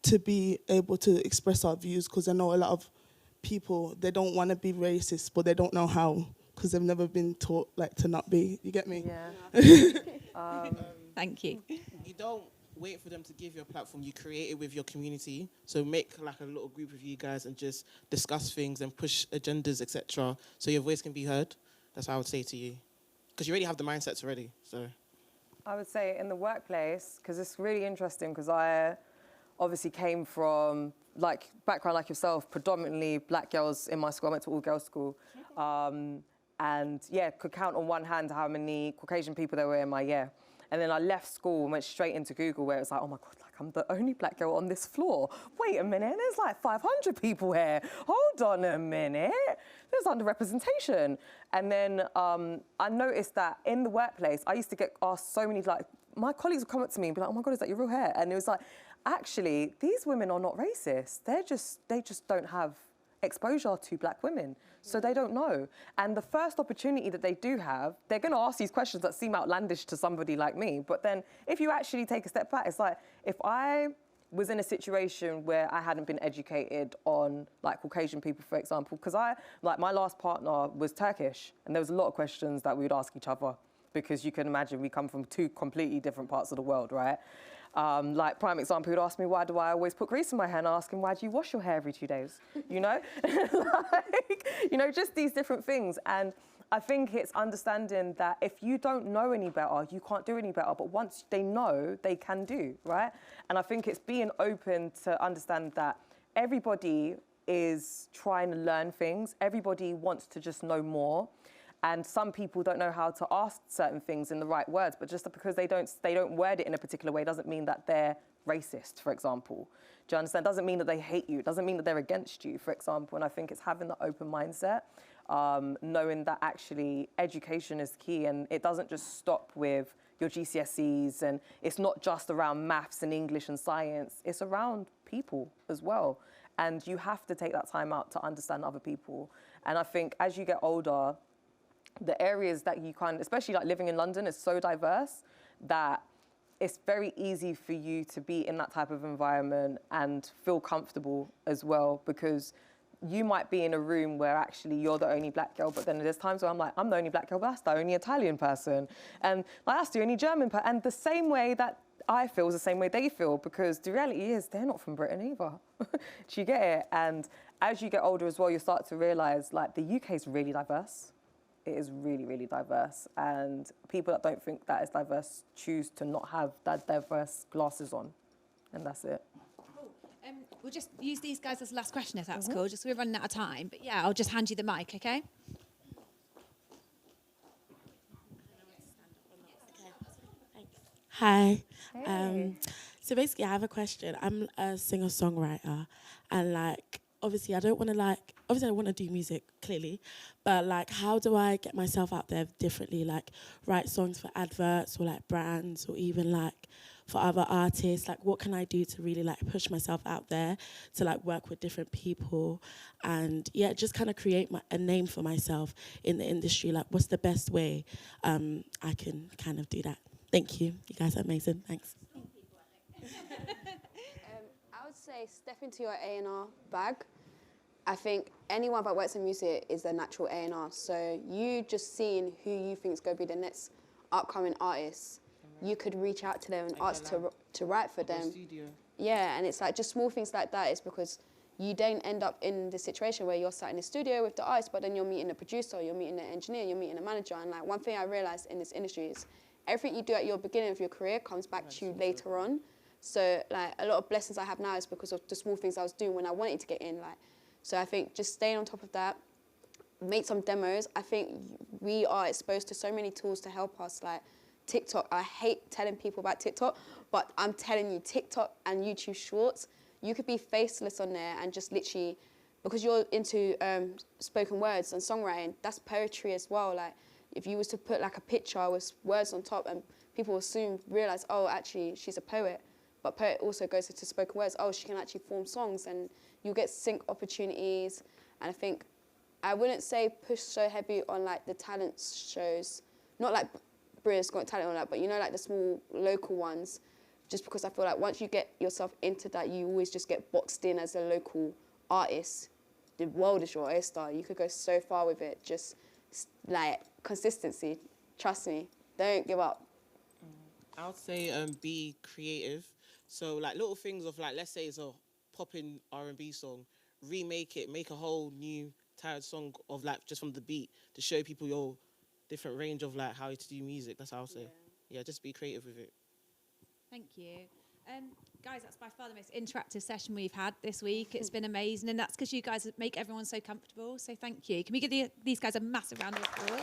to be able to express our views? Because I know a lot of people, they don't want to be racist, but they don't know how, because they've never been taught like to not be. You get me? Yeah. Thank you. You don't wait for them to give you a platform. You create it with your community. So make like a little group of you guys and just discuss things and push agendas, etc. So your voice can be heard. That's what I would say to you. Because you already have the mindsets already. So I would say in the workplace, because it's really interesting, because I obviously came from like background like yourself, predominantly black girls in my school. I went to all girls school. And yeah, could count on one hand how many Caucasian people there were in my year. And then I left school and went straight into Google, where it was like, oh my God, like I'm the only black girl on this floor. Wait a minute, there's like 500 people here. Hold on a minute. There's underrepresentation. And then I noticed that in the workplace, I used to get asked so many, like, my colleagues would come up to me and be like, oh my God, is that your real hair? And it was like, actually, these women are not racist. They just don't have exposure to black women, so they don't know. And the first opportunity that they do have, they're going to ask these questions that seem outlandish to somebody like me. But then if you actually take a step back, it's like, if I was in a situation where I hadn't been educated on like Caucasian people, for example, because my last partner was Turkish, and there was a lot of questions that we would ask each other, because you can imagine we come from two completely different parts of the world, right? Like, prime example, he would ask me, why do I always put grease in my hair? And I ask him, why do you wash your hair every 2 days? You know? Like, you know, just these different things. And I think it's understanding that if you don't know any better, you can't do any better. But once they know, they can do, right? And I think it's being open to understand that everybody is trying to learn things. Everybody wants to just know more. And some people don't know how to ask certain things in the right words, but just because they don't word it in a particular way doesn't mean that they're racist, for example. Do you understand? Doesn't mean that they hate you. It doesn't mean that they're against you, for example. And I think it's having the open mindset, knowing that actually education is key, and it doesn't just stop with your GCSEs, and it's not just around maths and English and science. It's around people as well. And you have to take that time out to understand other people. And I think as you get older, the areas that you kind of, especially like living in London, is so diverse that it's very easy for you to be in that type of environment and feel comfortable as well, because you might be in a room where actually you're the only black girl, but then there's times where I'm like, I'm the only black girl, but that's the only Italian person. And like, that's the only German person. And the same way that I feel is the same way they feel, because the reality is they're not from Britain either. Do you get it? And as you get older as well, you start to realize like the UK is really diverse. It is really, really diverse. And people that don't think that it's diverse choose to not have that diverse glasses on. And that's it. Cool. We'll just use these guys as the last question, if that's cool, just so we're running out of time. But yeah, I'll just hand you the mic, okay? Hi. Hey. So basically, I have a question. I'm a singer-songwriter, and like, obviously, I want to do music, clearly, but like, how do I get myself out there differently? Like, write songs for adverts or like brands, or even like for other artists. Like, what can I do to really like push myself out there to like work with different people, and yeah, just kind of create a name for myself in the industry? Like, what's the best way I can kind of do that? Thank you. You guys are amazing. Thanks. I would say step into your A&R bag. I think anyone that works in music is a natural A&R. So you just seeing who you think is going to be the next upcoming artist, you could reach out to them and ask to write for them. Yeah, and it's like just small things like that. It's because you don't end up in the situation where you're sat in the studio with the artist, but then you're meeting a producer, you're meeting an engineer, you're meeting a manager. And like, one thing I realized in this industry is everything you do at your beginning of your career comes back to you later on. So like, a lot of blessings I have now is because of the small things I was doing when I wanted to get in. Like, so I think just staying on top of that, make some demos. I think we are exposed to so many tools to help us, like TikTok. I hate telling people about TikTok, but I'm telling you, TikTok and YouTube Shorts, you could be faceless on there and just literally, because you're into spoken words and songwriting, that's poetry as well. Like, if you was to put like a picture with words on top, and people will soon realize, oh, actually, she's a poet. But poet also goes into spoken words. Oh, she can actually form songs, and you'll get sync opportunities. And I think I wouldn't say push so heavy on like the talent shows, not like Britain's Got Talent on that, but you know, like the small local ones, just because I feel like once you get yourself into that, you always just get boxed in as a local artist. The world is your oyster. You could go so far with it. Just like consistency, trust me, don't give up. I would say be creative. So like little things of like, let's say it's a popping R&B song, remake it, make a whole new tired song of like just from the beat to show people your different range of like how to do music. That's how I would say. Yeah, just be creative with it. Thank you. Guys, that's by far the most interactive session we've had this week. It's been amazing, and that's because you guys make everyone so comfortable, so thank you. Can we give these guys a massive round of applause?